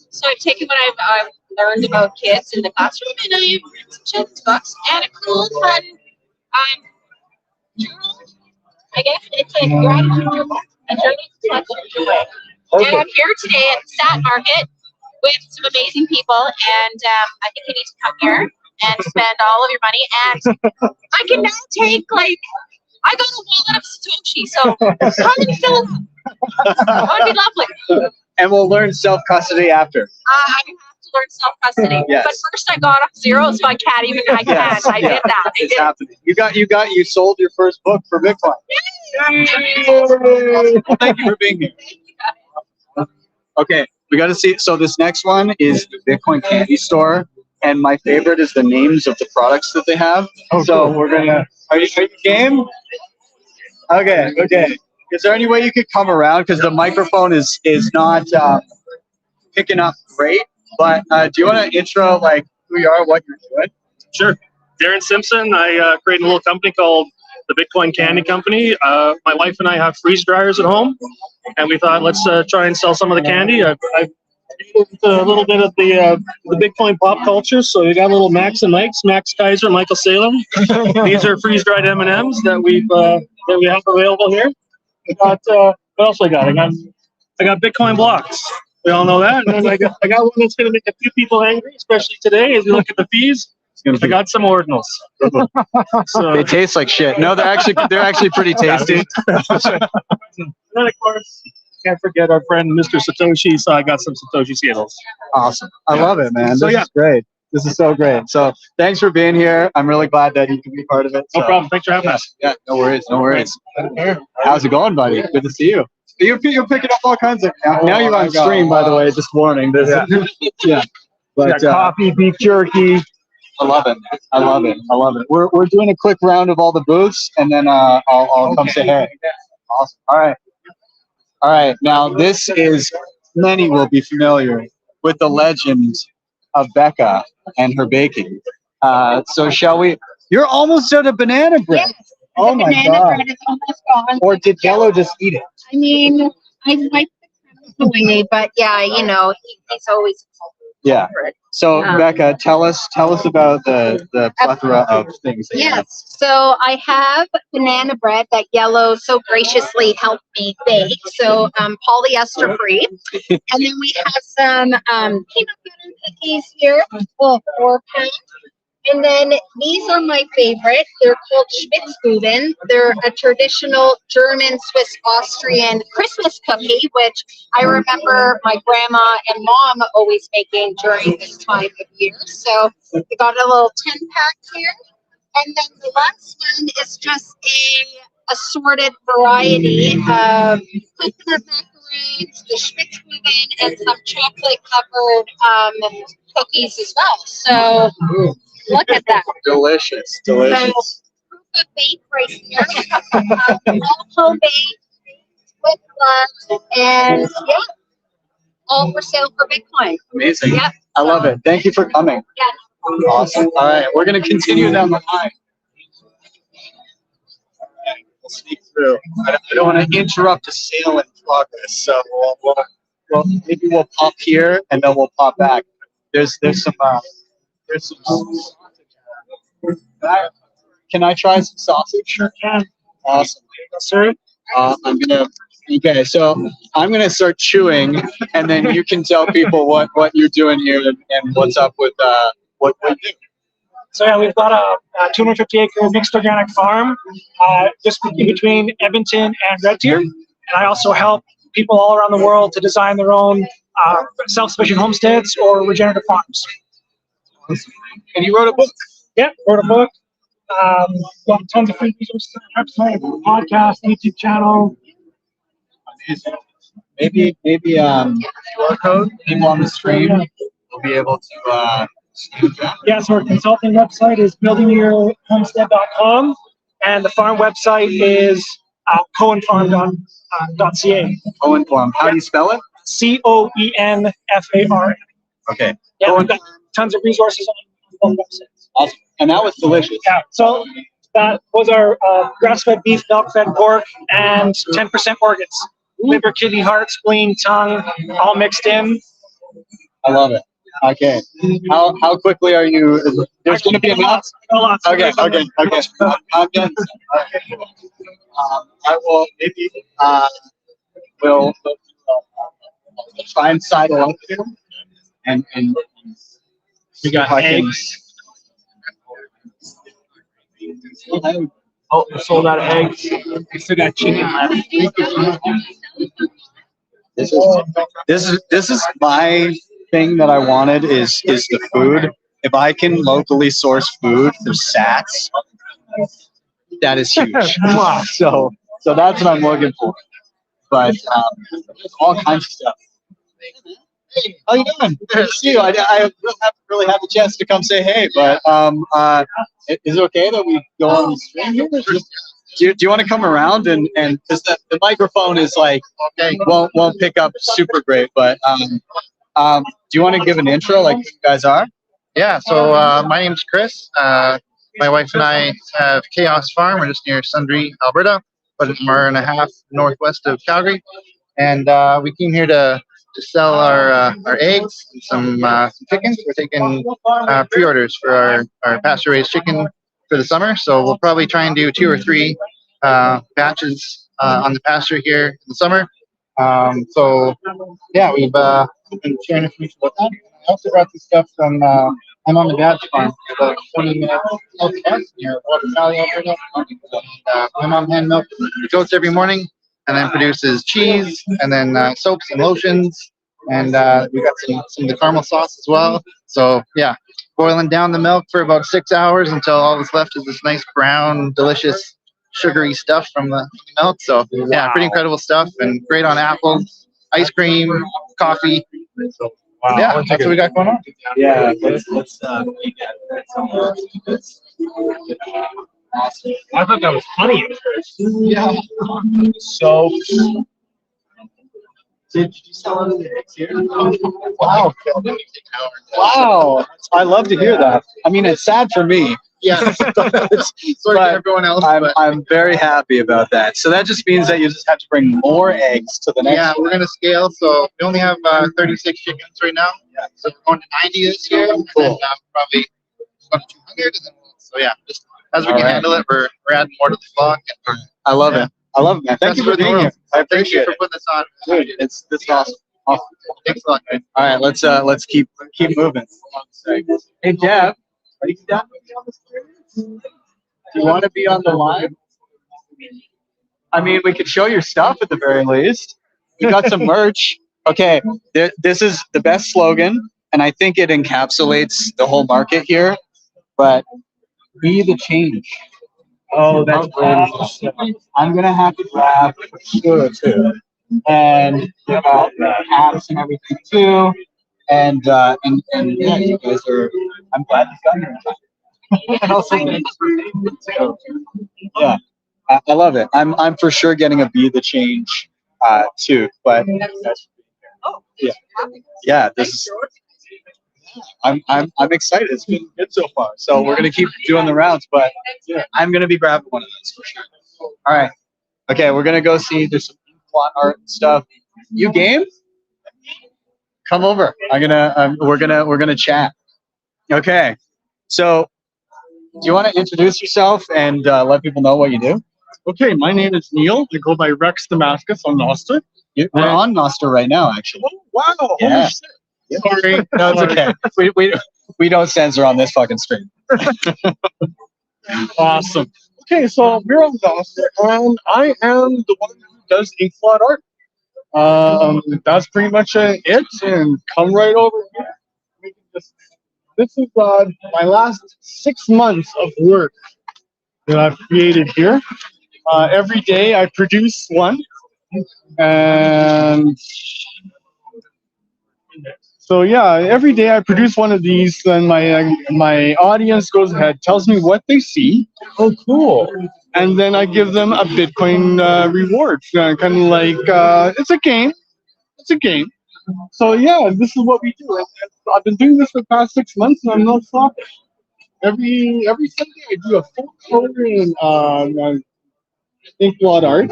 So I've taken what I've learned about kids in the classroom, and I've written some children's books and a cool, fun journal. I guess it's a gratitude journal, a journey to touch your joy. And I'm here today at the Sat Market with some amazing people, and I think you need to come here and spend all of your money. And I can now take, I got a wallet of Satoshi, so come and fill it up. That would be lovely. And we'll learn self-custody after. I have to learn self-custody. Yes. But first I got off zero, so I can't even, I did that. It's happening. You sold your first book for Bitcoin. Well, thank you for being here. Okay, we got to see. So this next one is the Bitcoin candy store. And my favorite is the names of the products that they have. Oh, so cool. we're going to, are you game? Okay. Is there any way you could come around? Because the microphone is not picking up great. But do you want to intro who you are, what you're doing? Sure. Darren Simpson. I created a little company called the Bitcoin Candy Company. My wife and I have freeze dryers at home, and we thought let's try and sell some of the candy. I've a little bit of the Bitcoin pop culture. So we got little Max and Mike's, Max Kaiser, Michael Salem. These are freeze dried M&Ms that we have available here. What else I got? I got Bitcoin blocks. We all know that. And then I got one that's going to make a few people angry, especially today as we look at the fees. I got some ordinals. So They taste like shit. No, they're actually pretty tasty. and then of course, can't forget our friend Mr. Satoshi. So I got some Satoshi Skittles. Awesome. I love it, man. So, This is great. This is so great. So thanks for being here. I'm really glad that you can be part of it. No problem. Thanks for having us. Yeah, no worries. How's it going, buddy? Good to see you. You're picking up all kinds of. Now you're on stream, by the way. Just warning. Yeah. But coffee, beef jerky. I love it. We're doing a quick round of all the booths, and then I'll come say hey. Awesome. All right. Now this is, many will be familiar with the legend of Becca and her baking. So shall we? You're almost out of banana bread. Yes, Oh my banana God. bread is almost gone. Or did Yellow just eat it? I mean, I wiped the away, but yeah, he's always Yeah. for it. So Becca, tell us about the plethora of things. That you have. Yes, so I have banana bread that Yellow so graciously helped me bake, so polyester free. And then we have some peanut butter cookies here, 4-pack. And then these are my favorite. They're called Spitzbuben. They're a traditional German, Swiss, Austrian Christmas cookie, which I remember my grandma and mom always making during this time of year. So we got a little 10-pack here. And then the last one is just a assorted variety of coconut macaroons, the Spitzbuben, and some chocolate-covered cookies as well. So look at that. Delicious. So, proof of bake right here. All homemade with love, and yeah, all for sale for Bitcoin. Amazing. Yep. I love it. Thank you for coming. Yeah. Awesome. All right, we're going to continue down the line. We'll sneak through. I don't want to interrupt a sale in progress, so maybe we'll pop here and then we'll pop back. There's some. Can I try some sausage? Sure can. Awesome. Sir? Okay, so I'm gonna start chewing, and then you can tell people what you're doing here and what's up with what we do. So yeah, we've got a 250-acre mixed organic farm just between Edmonton and Red Deer, and I also help people all around the world to design their own self-sufficient homesteads or regenerative farms. And you wrote a book. Yeah, wrote a book. Got tons of free resources on our website, podcast, YouTube channel. Maybe QR code. People on the stream will be able to. Yeah, so our consulting website is buildingyourhomestead.com, and the farm website is cohenfarm.ca. Cohen Farm. How do you spell it? COENFARM. Okay. Yeah, we've got tons of resources on the website. Awesome. And that was delicious. Yeah, so that was our grass-fed beef, milk-fed pork, and 10% organs. Liver, kidney, heart, spleen, tongue, all mixed in. I love it. Okay. How quickly are you? There's going to be a lot. Okay. I'm done. I will maybe we'll try and sidle up here and We got eggs. Oh, we sold out of eggs. We still got chicken left. This is my thing that I wanted is the food. If I can locally source food for sats, that is huge. so that's what I'm looking for. But there's all kinds of stuff. Hey, how you doing? Good to see you. I haven't really had the chance to come say hey, but is it okay that we go on the stream here? Do you want to come around and because the microphone is like won't pick up super great, but do you want to give an intro like who you guys are? Yeah, so my name's Chris. My wife and I have Chaos Farm. We're just near Sundre, Alberta, about an hour and a half northwest of Calgary, and we came here to sell our eggs and some chickens. We're taking pre-orders for our pasture-raised chicken for the summer, so we'll probably try and do 2 or 3 batches on the pasture here in the summer. So yeah, we've been sharing information about that. I also brought some stuff from my mom and dad's farm, about 20 minutes south of us near Water Valley, Alberta. My mom hand milks the goats every morning, and then produces cheese, and then soaps and lotions, and we got some of the caramel sauce as well. So yeah, boiling down the milk for about 6 hours until all that's left is this nice brown, delicious, sugary stuff from the milk. So yeah, pretty incredible stuff, and great on apples, ice cream, coffee. So yeah, that's what we got going on. Yeah, let's Awesome. I thought that was funny at first. Yeah. So did you sell any eggs here? Wow. Wow. I love to hear that. I mean, it's sad for me. Yeah. Sorry for everyone else. I'm very happy about that. So that just means that you just have to bring more eggs to the next. Yeah, we're gonna scale. So we only have 36 chickens right now. Yeah. So we're going to 90 this year. Cool. And then probably up to 200. And then so yeah, just as we can handle it, we're adding more to the flock. I love it. I love it, man. Thank you for being here. I appreciate it. For putting this on. Dude, it's awesome. Awesome. Thanks a lot, guys. All right, let's keep moving. Hey, Jeff, are you down with me on the screen? Do you want to be on the live? I mean, we could show your stuff at the very least. We got some merch. Okay, this is the best slogan, and I think it encapsulates the whole market here. But be the change. Oh, that's awesome. I'm gonna have to grab sure too, and caps and everything too, and yeah, you guys are. I'm glad you got here. And also, too. Yeah, I love it. I'm for sure getting a be the change too, but yeah, this is. I'm excited. It's been good so far. So we're gonna keep doing the rounds, but I'm gonna be grabbing one of those for sure. All right. Okay, we're gonna go see. There's some plot art and stuff. You game? Come over. We're gonna chat. Okay. So, do you want to introduce yourself and let people know what you do? Okay, my name is Neil. I go by Rex Damascus on Noster. We're on Noster right now, actually. Oh, wow. Yeah. Holy shit. Sorry. No, it's okay. We don't censor on this fucking stream. Awesome. Okay, so we're on Noster, and I am the one who does ink blot art. That's pretty much it. And come right over here. We can just, this is my last 6 months of work that I've created here. Every day I produce one, and so yeah, every day I produce one of these. Then my audience goes ahead, tells me what they see. Oh, cool! And then I give them a Bitcoin reward, kind of like it's a game. It's a game. So yeah, this is what we do. And I've been doing this for the past 6 months, and I'm not stopping. Every Sunday I do a full color in inkblot art.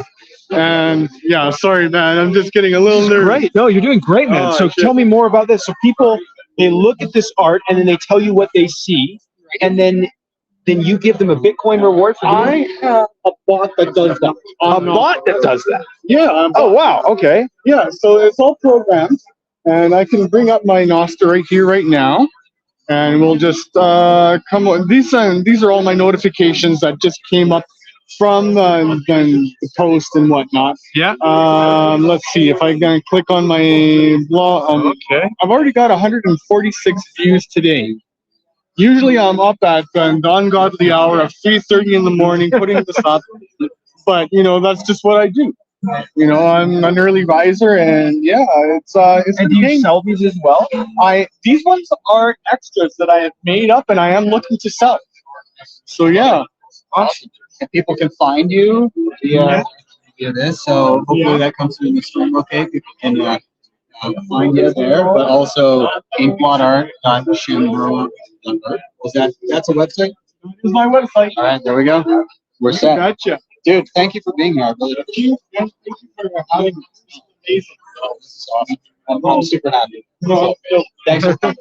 And yeah, sorry man, I'm just getting a little nervous. Great. No, you're doing great, man. So tell me more about this. So people, they look at this art and then they tell you what they see, and then you give them a Bitcoin reward for doing it? I have a bot that does that. A bot that does that? Yeah. Oh, wow. Okay. Yeah, so it's all programmed, and I can bring up my Nostr right here, right now, and we'll just come on. These are all my notifications that just came up from the post and whatnot. Yeah. Let's see if I can click on my blog. Okay. I've already got 146 views today. Usually I'm up at the ungodly hour of 3:30 in the morning putting this up, but you know that's just what I do. You know, I'm an early riser, and yeah, it's. And do you sell these as well? These ones are extras that I have made up, and I am looking to sell. So yeah. Awesome. And people can find you via this, so hopefully that comes through in the stream. Okay, people can find you there, but also inkblotart.shimbro.org. That's a website? This is my website. All right, there we go. We're set. Gotcha. Dude, thank you for being here. I really appreciate it. Thank you for having me. Amazing. This is awesome. I'm super happy. No, Thanks for coming.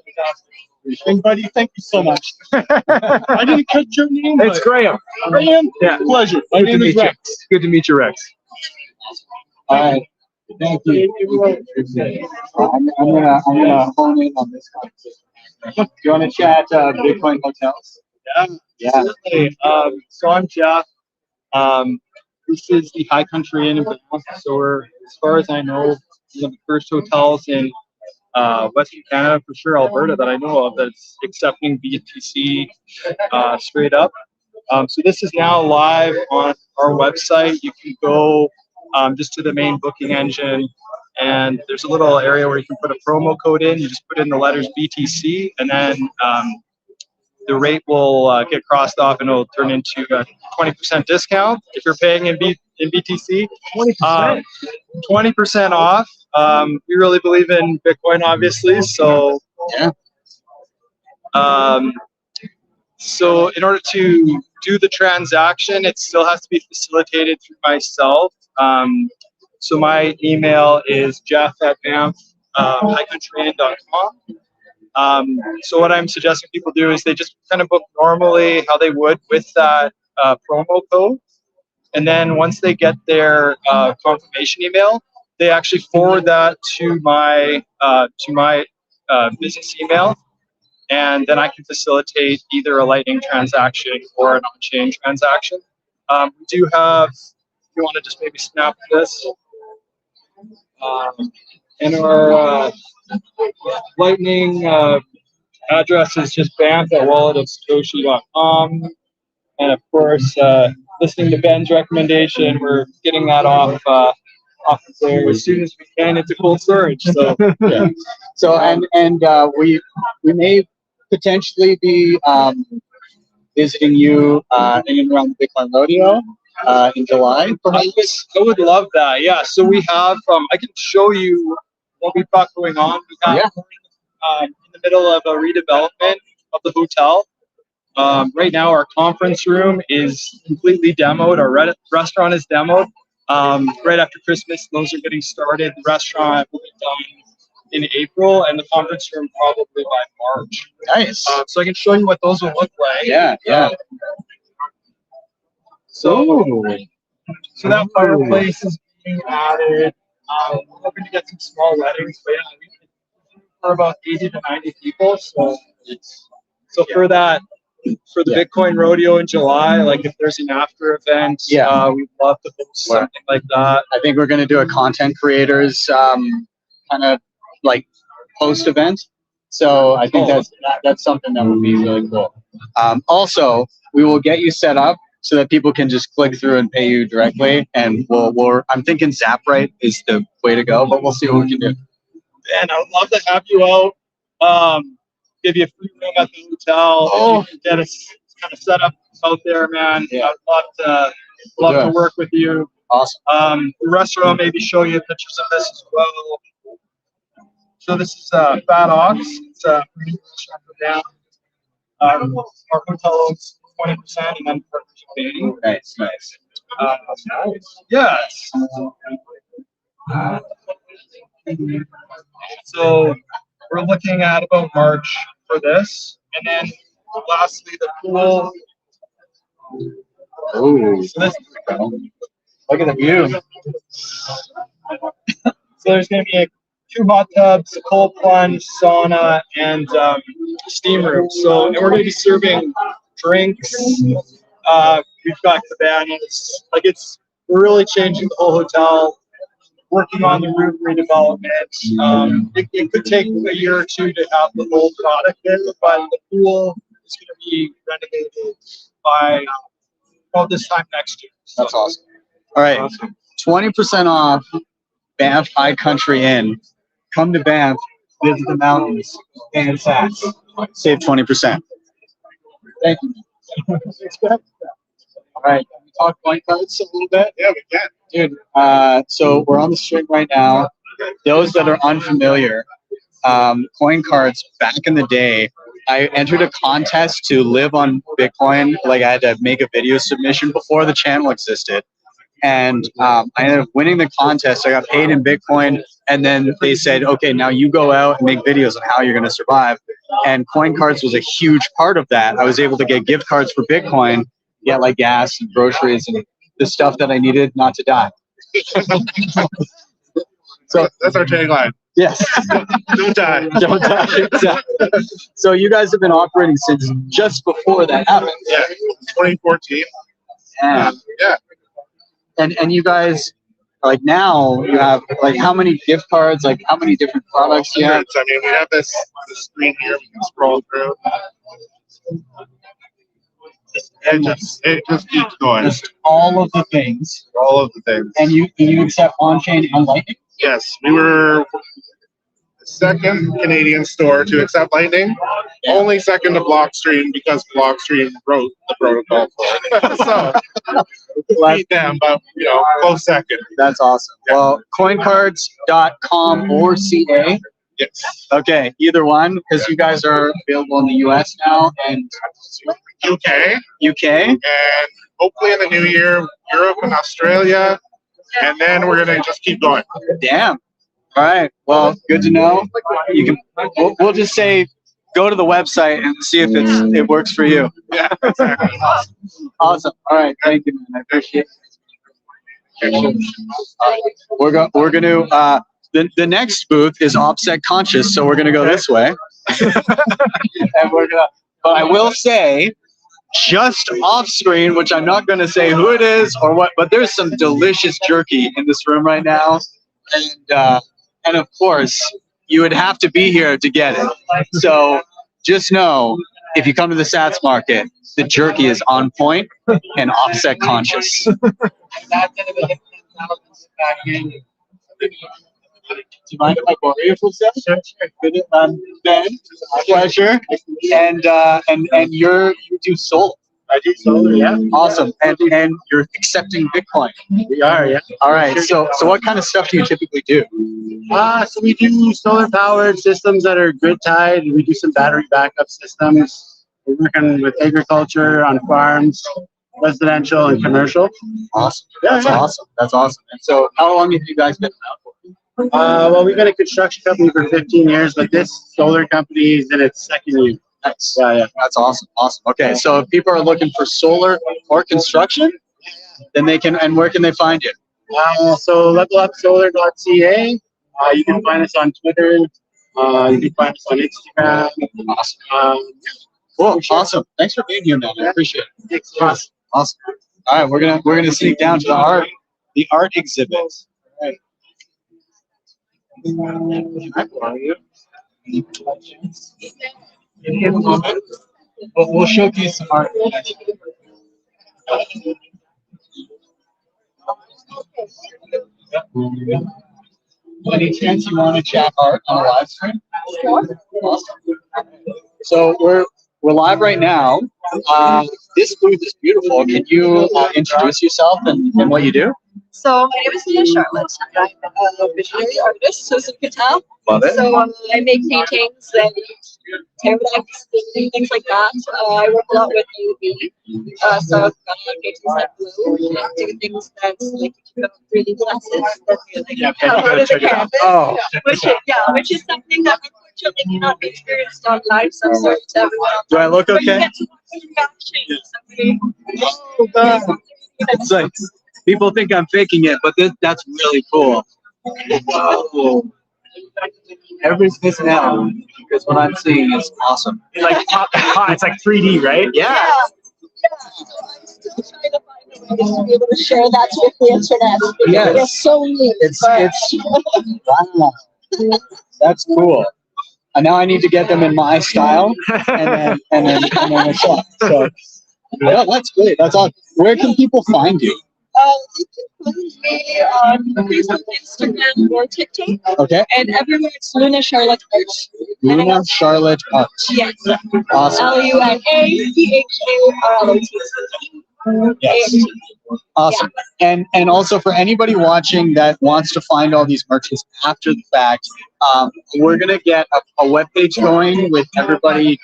And buddy, thank you so much. I didn't catch your name. It's Graham. Graham? Yeah. Pleasure. My name is Rex. Good to meet you, Rex. All right. Thank you. I'm gonna hone in on this conversation. Do you want to chat Bitcoin hotels? Yeah. So I'm Jeff. This is the High Country Inn in Banff. So we're, as far as I know, one of the first hotels in Western Canada, for sure Alberta, that I know of that's accepting BTC straight up. So this is now live on our website. You can go just to the main booking engine, and there's a little area where you can put a promo code in. You just put in the letters BTC, and then the rate will get crossed off, and it'll turn into a 20% discount if you're paying in BTC. 20%. 20% off. We really believe in Bitcoin, obviously. So yeah. So in order to do the transaction, it still has to be facilitated through myself. So my email is jeff@banff-highcountryinn.com. So what I'm suggesting people do is they just kind of book normally how they would with that promo code. And then once they get their confirmation email, they actually forward that to my business email. And then I can facilitate either a Lightning transaction or an on-chain transaction. We do have, if you want to just maybe snap this, and our Lightning address is just banff@walletofsatoshi.com. And of course, listening to Ben's recommendation, we're getting that off of there as soon as we can into cold storage. So yeah. So and we may potentially be visiting you in and around the Bitcoin Rodeo in July. I would love that. Yeah. So we have. I can show you what we've got going on. We have in the middle of a redevelopment of the hotel. Right now, our conference room is completely demoed. Our restaurant is demoed. Right after Christmas, those are getting started. The restaurant will be done in April, and the conference room probably by March. Nice. So I can show you what those will look like. Yeah, yeah. So that fireplace is being added. We're hoping to get some small weddings, but yeah, we for about 80 to 90 people. So for that for the Bitcoin rodeo in July. Like if there's an after event, we'd love to host something like that. I think we're going to do a content creators kind of like post event. So I think that's something that would be really cool. Also, we will get you set up so that people can just click through and pay you directly. And I'm thinking ZapRite is the way to go, but we'll see what we can do. And I would love to have you out. Give you a free room at the hotel. Oh, get us kind of set up out there, man. Yeah. I'd love to work with you. Awesome. The restaurant, maybe show you pictures of this as well. So this is Fat Ox. It's a restaurant down. Our hotel owns 20%, and then partners 80%. Nice. Yes. So we're looking at about March for this, and then lastly the pool. Oh, so this, look at the view. So there's going to be 2 hot tubs, a cold plunge, sauna, and steam room. So, and we're going to be serving drinks. We've got cabanas. Like we're really changing the whole hotel. Working on the roof redevelopment. It could take a year or 2 to have the whole product there, but the pool is going to be renovated by about this time next year. So, that's awesome. All right, 20% off Banff High Country Inn. Come to Banff, visit the mountains, and Sats. Save 20%. Thank you. All right, can we talk point cards a little bit? Yeah, we can. Dude, so we're on the stream right now. Those that are unfamiliar, coin cards, back in the day, I entered a contest to live on Bitcoin. Like I had to make a video submission before the channel existed. And I ended up winning the contest. I got paid in Bitcoin. And then they said, okay, now you go out and make videos on how you're going to survive. And coin cards was a huge part of that. I was able to get gift cards for Bitcoin, get like gas and groceries and the stuff that I needed not to die. So that's our tagline. Yes. Don't die. Don't die. Exactly. So you guys have been operating since just before that happened. Yeah, 2014. Yeah. And you guys, like now, you have like how many gift cards, like how many different products do you have? I mean, we have this screen here we can scroll through. It just keeps going. Just all of the things. All of the things. And you accept on-chain and Lightning? Yes, we were the second Canadian store to accept Lightning. Only second to Blockstream because Blockstream wrote the protocol for it. So beat them, but close second. That's awesome. Yeah. Well, coincards.com or CA. Yes. Okay, either one, because you guys are available in the US now and UK, and hopefully in the new year, Europe and Australia, and then we're gonna just keep going. Damn. All right. Well, good to know. You can. We'll just say, go to the website and see if it works for you. Yeah. Exactly. Awesome. All right. Thank you, man. I appreciate it. We're going to. The next booth is offset conscious, so we're gonna go this way. And we're gonna. But I will say, just off screen, which I'm not gonna say who it is or what, but there's some delicious jerky in this room right now, and of course you would have to be here to get it. So just know, if you come to the Sats market, the jerky is on point and offset conscious. Do you mind if I borrow you for a second? Sure. Ben, pleasure. And you do solar. I do solar, yeah. Awesome. And you're accepting Bitcoin. We are, yeah. All right. So what kind of stuff do you typically do? So we do solar powered systems that are grid tied. We do some battery backup systems. We're working with agriculture on farms, residential and commercial. Awesome. That's awesome. That's awesome. And so how long have you guys been around for? Well, we've been a construction company for 15 years, but this solar company is in its second year. Nice. Yeah. That's awesome. Awesome. Okay. So if people are looking for solar or construction, then they can, and where can they find you? So levelupsolar.ca. You can find us on Twitter. You can find us on Instagram. Awesome. Cool. Awesome. Thanks for being here, man. I appreciate it. Awesome. Awesome. All right, we're gonna sneak down to the art exhibit. All right. In a moment, we'll showcase some art. Any chance you want to chat art on a live stream? Awesome. So we're live right now. This booth is beautiful. Can you introduce yourself and what you do? So my name is Leah Charlotte. I'm a visionary artist, as you can tell. Love it. So I make paintings and tarot decks and things like that. I work a lot with UV. So I've got paintings that blue and do things that like you have 3D glasses that really come out of the canvas. Oh. Which is something that unfortunately cannot be experienced on live. So I'm sorry to everyone. Do I look But you okay? get to see the reaction. Oh, God. It's like people think I'm faking it, but that's really cool. Whoa. Everybody's missing out because what I'm seeing is awesome. It's like 3D, right? Yeah. I'm still trying to find a way to be able to share that with the internet. Yes. It's so neat. Wow. That's cool. And now I need to get them in my style, and then it's up. So yeah, that's great. That's awesome. Where can people find you? You can find me on Facebook, Instagram, or TikTok. Okay. And everywhere it's Luna Charlotte Art. Luna Charlotte Art. Yes. Awesome. LUNACHARLOTTE. Yes. Awesome. And also for anybody watching that wants to find all these merchants after the fact, we're gonna get a webpage going with everybody,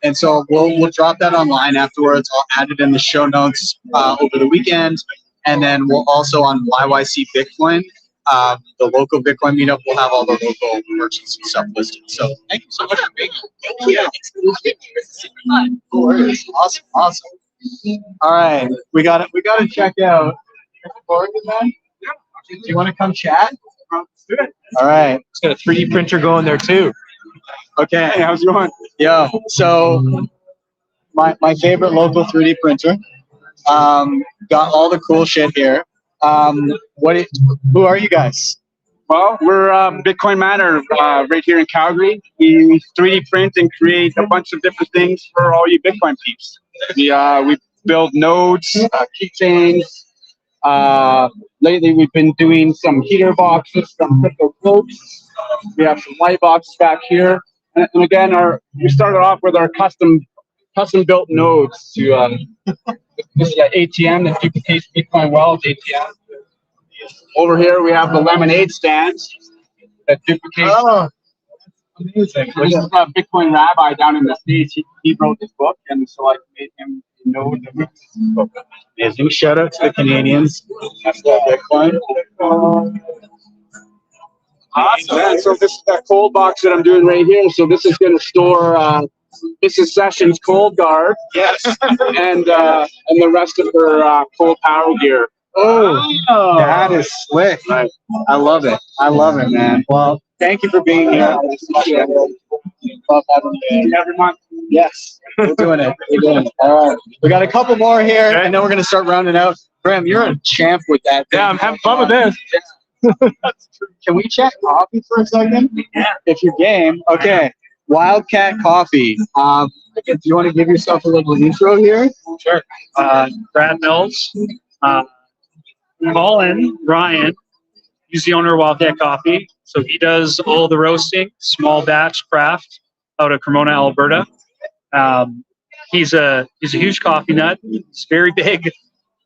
and so we'll drop that online afterwards. I'll add it in the show notes over the weekend, and then we'll also on YYC Bitcoin, the local Bitcoin meetup. We'll have all the local merchants and stuff listed. So thank you so much for being here. Thank you. Thanks for having me. This is super fun. No worries. Awesome. All right, we got to check out. Do you want to come chat? Let's do it. All right. It's got a 3D printer going there too. Okay. Hey, how's it going? Yeah. So my favorite local 3D printer. Got all the cool shit here. Who are you guys? Well, we're Bitcoin Matter right here in Calgary. We 3D print and create a bunch of different things for all you Bitcoin peeps. We build nodes, keychains. Lately, we've been doing some heater boxes, some crypto cloaks. We have some light boxes back here. And again, we started off with our custom built nodes to this is an ATM that duplicates Bitcoin wallets ATM. Over here, we have the lemonade stands that duplicate. Oh, amazing. This is a Bitcoin rabbi down in the States. He wrote this book, and so I made him know the book. Amazing. Shout out to the Canadians. That's Bitcoin. Awesome. And so this is that cold box that I'm doing right here. So this is going to store BTC Sessions cold guard. Yes. And the rest of her cold power gear. Oh, that is slick. Right. I love it, man. Well, thank you for being here. Love having you every month. Yes, we're doing it. All right, we got a couple more here, and then we're gonna start rounding out. Graham, you're a champ with that. Yeah, I'm having fun with this. Can we chat coffee for a second? Yeah. If you're game, okay. Wildcat Coffee. Do you want to give yourself a little intro here? Sure. Brad Mills. Colin Ryan, he's the owner of Wildcat Coffee. So he does all the roasting, small batch craft out of Cremona, Alberta. He's a huge coffee nut. He's very big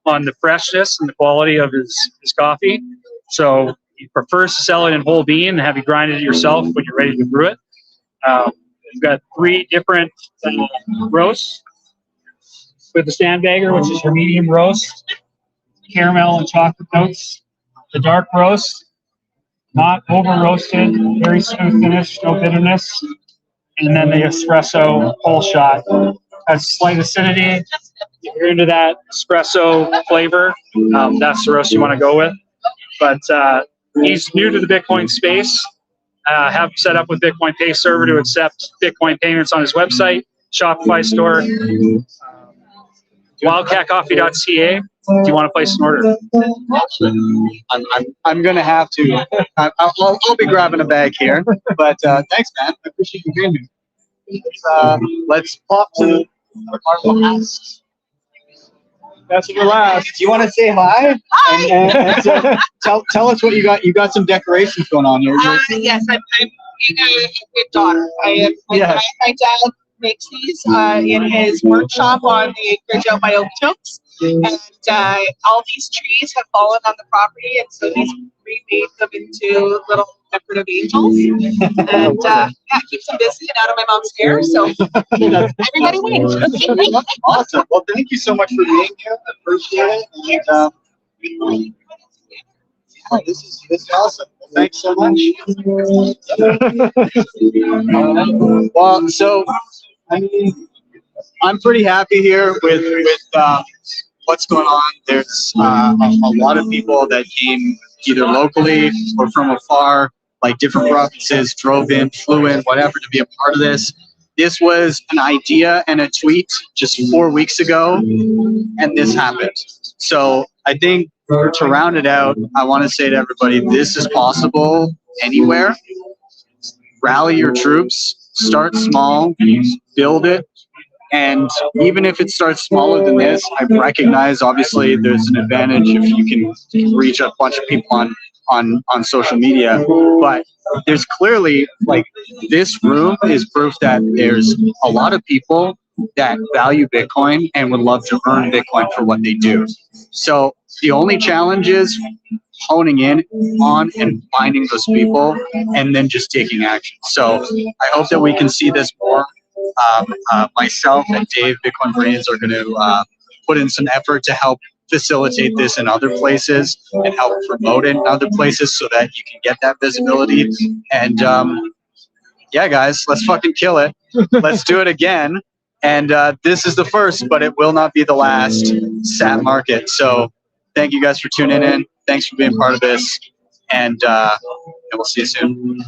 on the freshness and the quality of his coffee. So he prefers to sell it in whole bean and have you grind it yourself when you're ready to brew it. We've got 3 different roasts with the Sandbagger, which is your medium roast. Caramel and chocolate notes. The dark roast, not over roasted, very smooth finish, no bitterness. And then the espresso whole shot has slight acidity. If you're into that espresso flavor, that's the roast you want to go with. But he's new to the Bitcoin space. Have him set up with Bitcoin Pay Server to accept Bitcoin payments on his website. Shopify store, wildcatcoffee.ca. If you want to place an order. I'm gonna have to. I'll be grabbing a bag here. But thanks, man. I appreciate you being here. Let's pop to our last. That's your last. Do you want to say hi? Hi. And tell us what you got. You got some decorations going on here. Yes, I'm being a good daughter. My dad makes these in his workshop on the acreage out by Okotoks. And all these trees have fallen on the property, and so he's remade them into little decorative angels. And yeah, keeps them busy and out of my mom's hair. So everybody wins. Awesome. Well, thank you so much for being here. I appreciate it. And, yeah, this is awesome. Well, thanks so much. Well, so I mean, I'm pretty happy here with what's going on. There's a lot of people that came either locally or from afar, like different provinces, drove in, flew in, whatever, to be a part of this. This was an idea and a tweet just 4 weeks ago, and this happened. So I think to round it out, I want to say to everybody, this is possible anywhere. Rally your troops, start small, build it. And even if it starts smaller than this, I recognize obviously there's an advantage if you can reach a bunch of people on social media. But there's clearly, like, this room is proof that there's a lot of people that value Bitcoin and would love to earn Bitcoin for what they do. So the only challenge is honing in on and finding those people and then just taking action. So I hope that we can see this more. Myself and Dave, Bitcoin Brains, are going to put in some effort to help facilitate this in other places and help promote it in other places so that you can get that visibility. And yeah, guys, let's fucking kill it. Let's do it again. And this is the first, but it will not be the last SAT market. So thank you guys for tuning in. Thanks for being part of this. And we'll see you soon.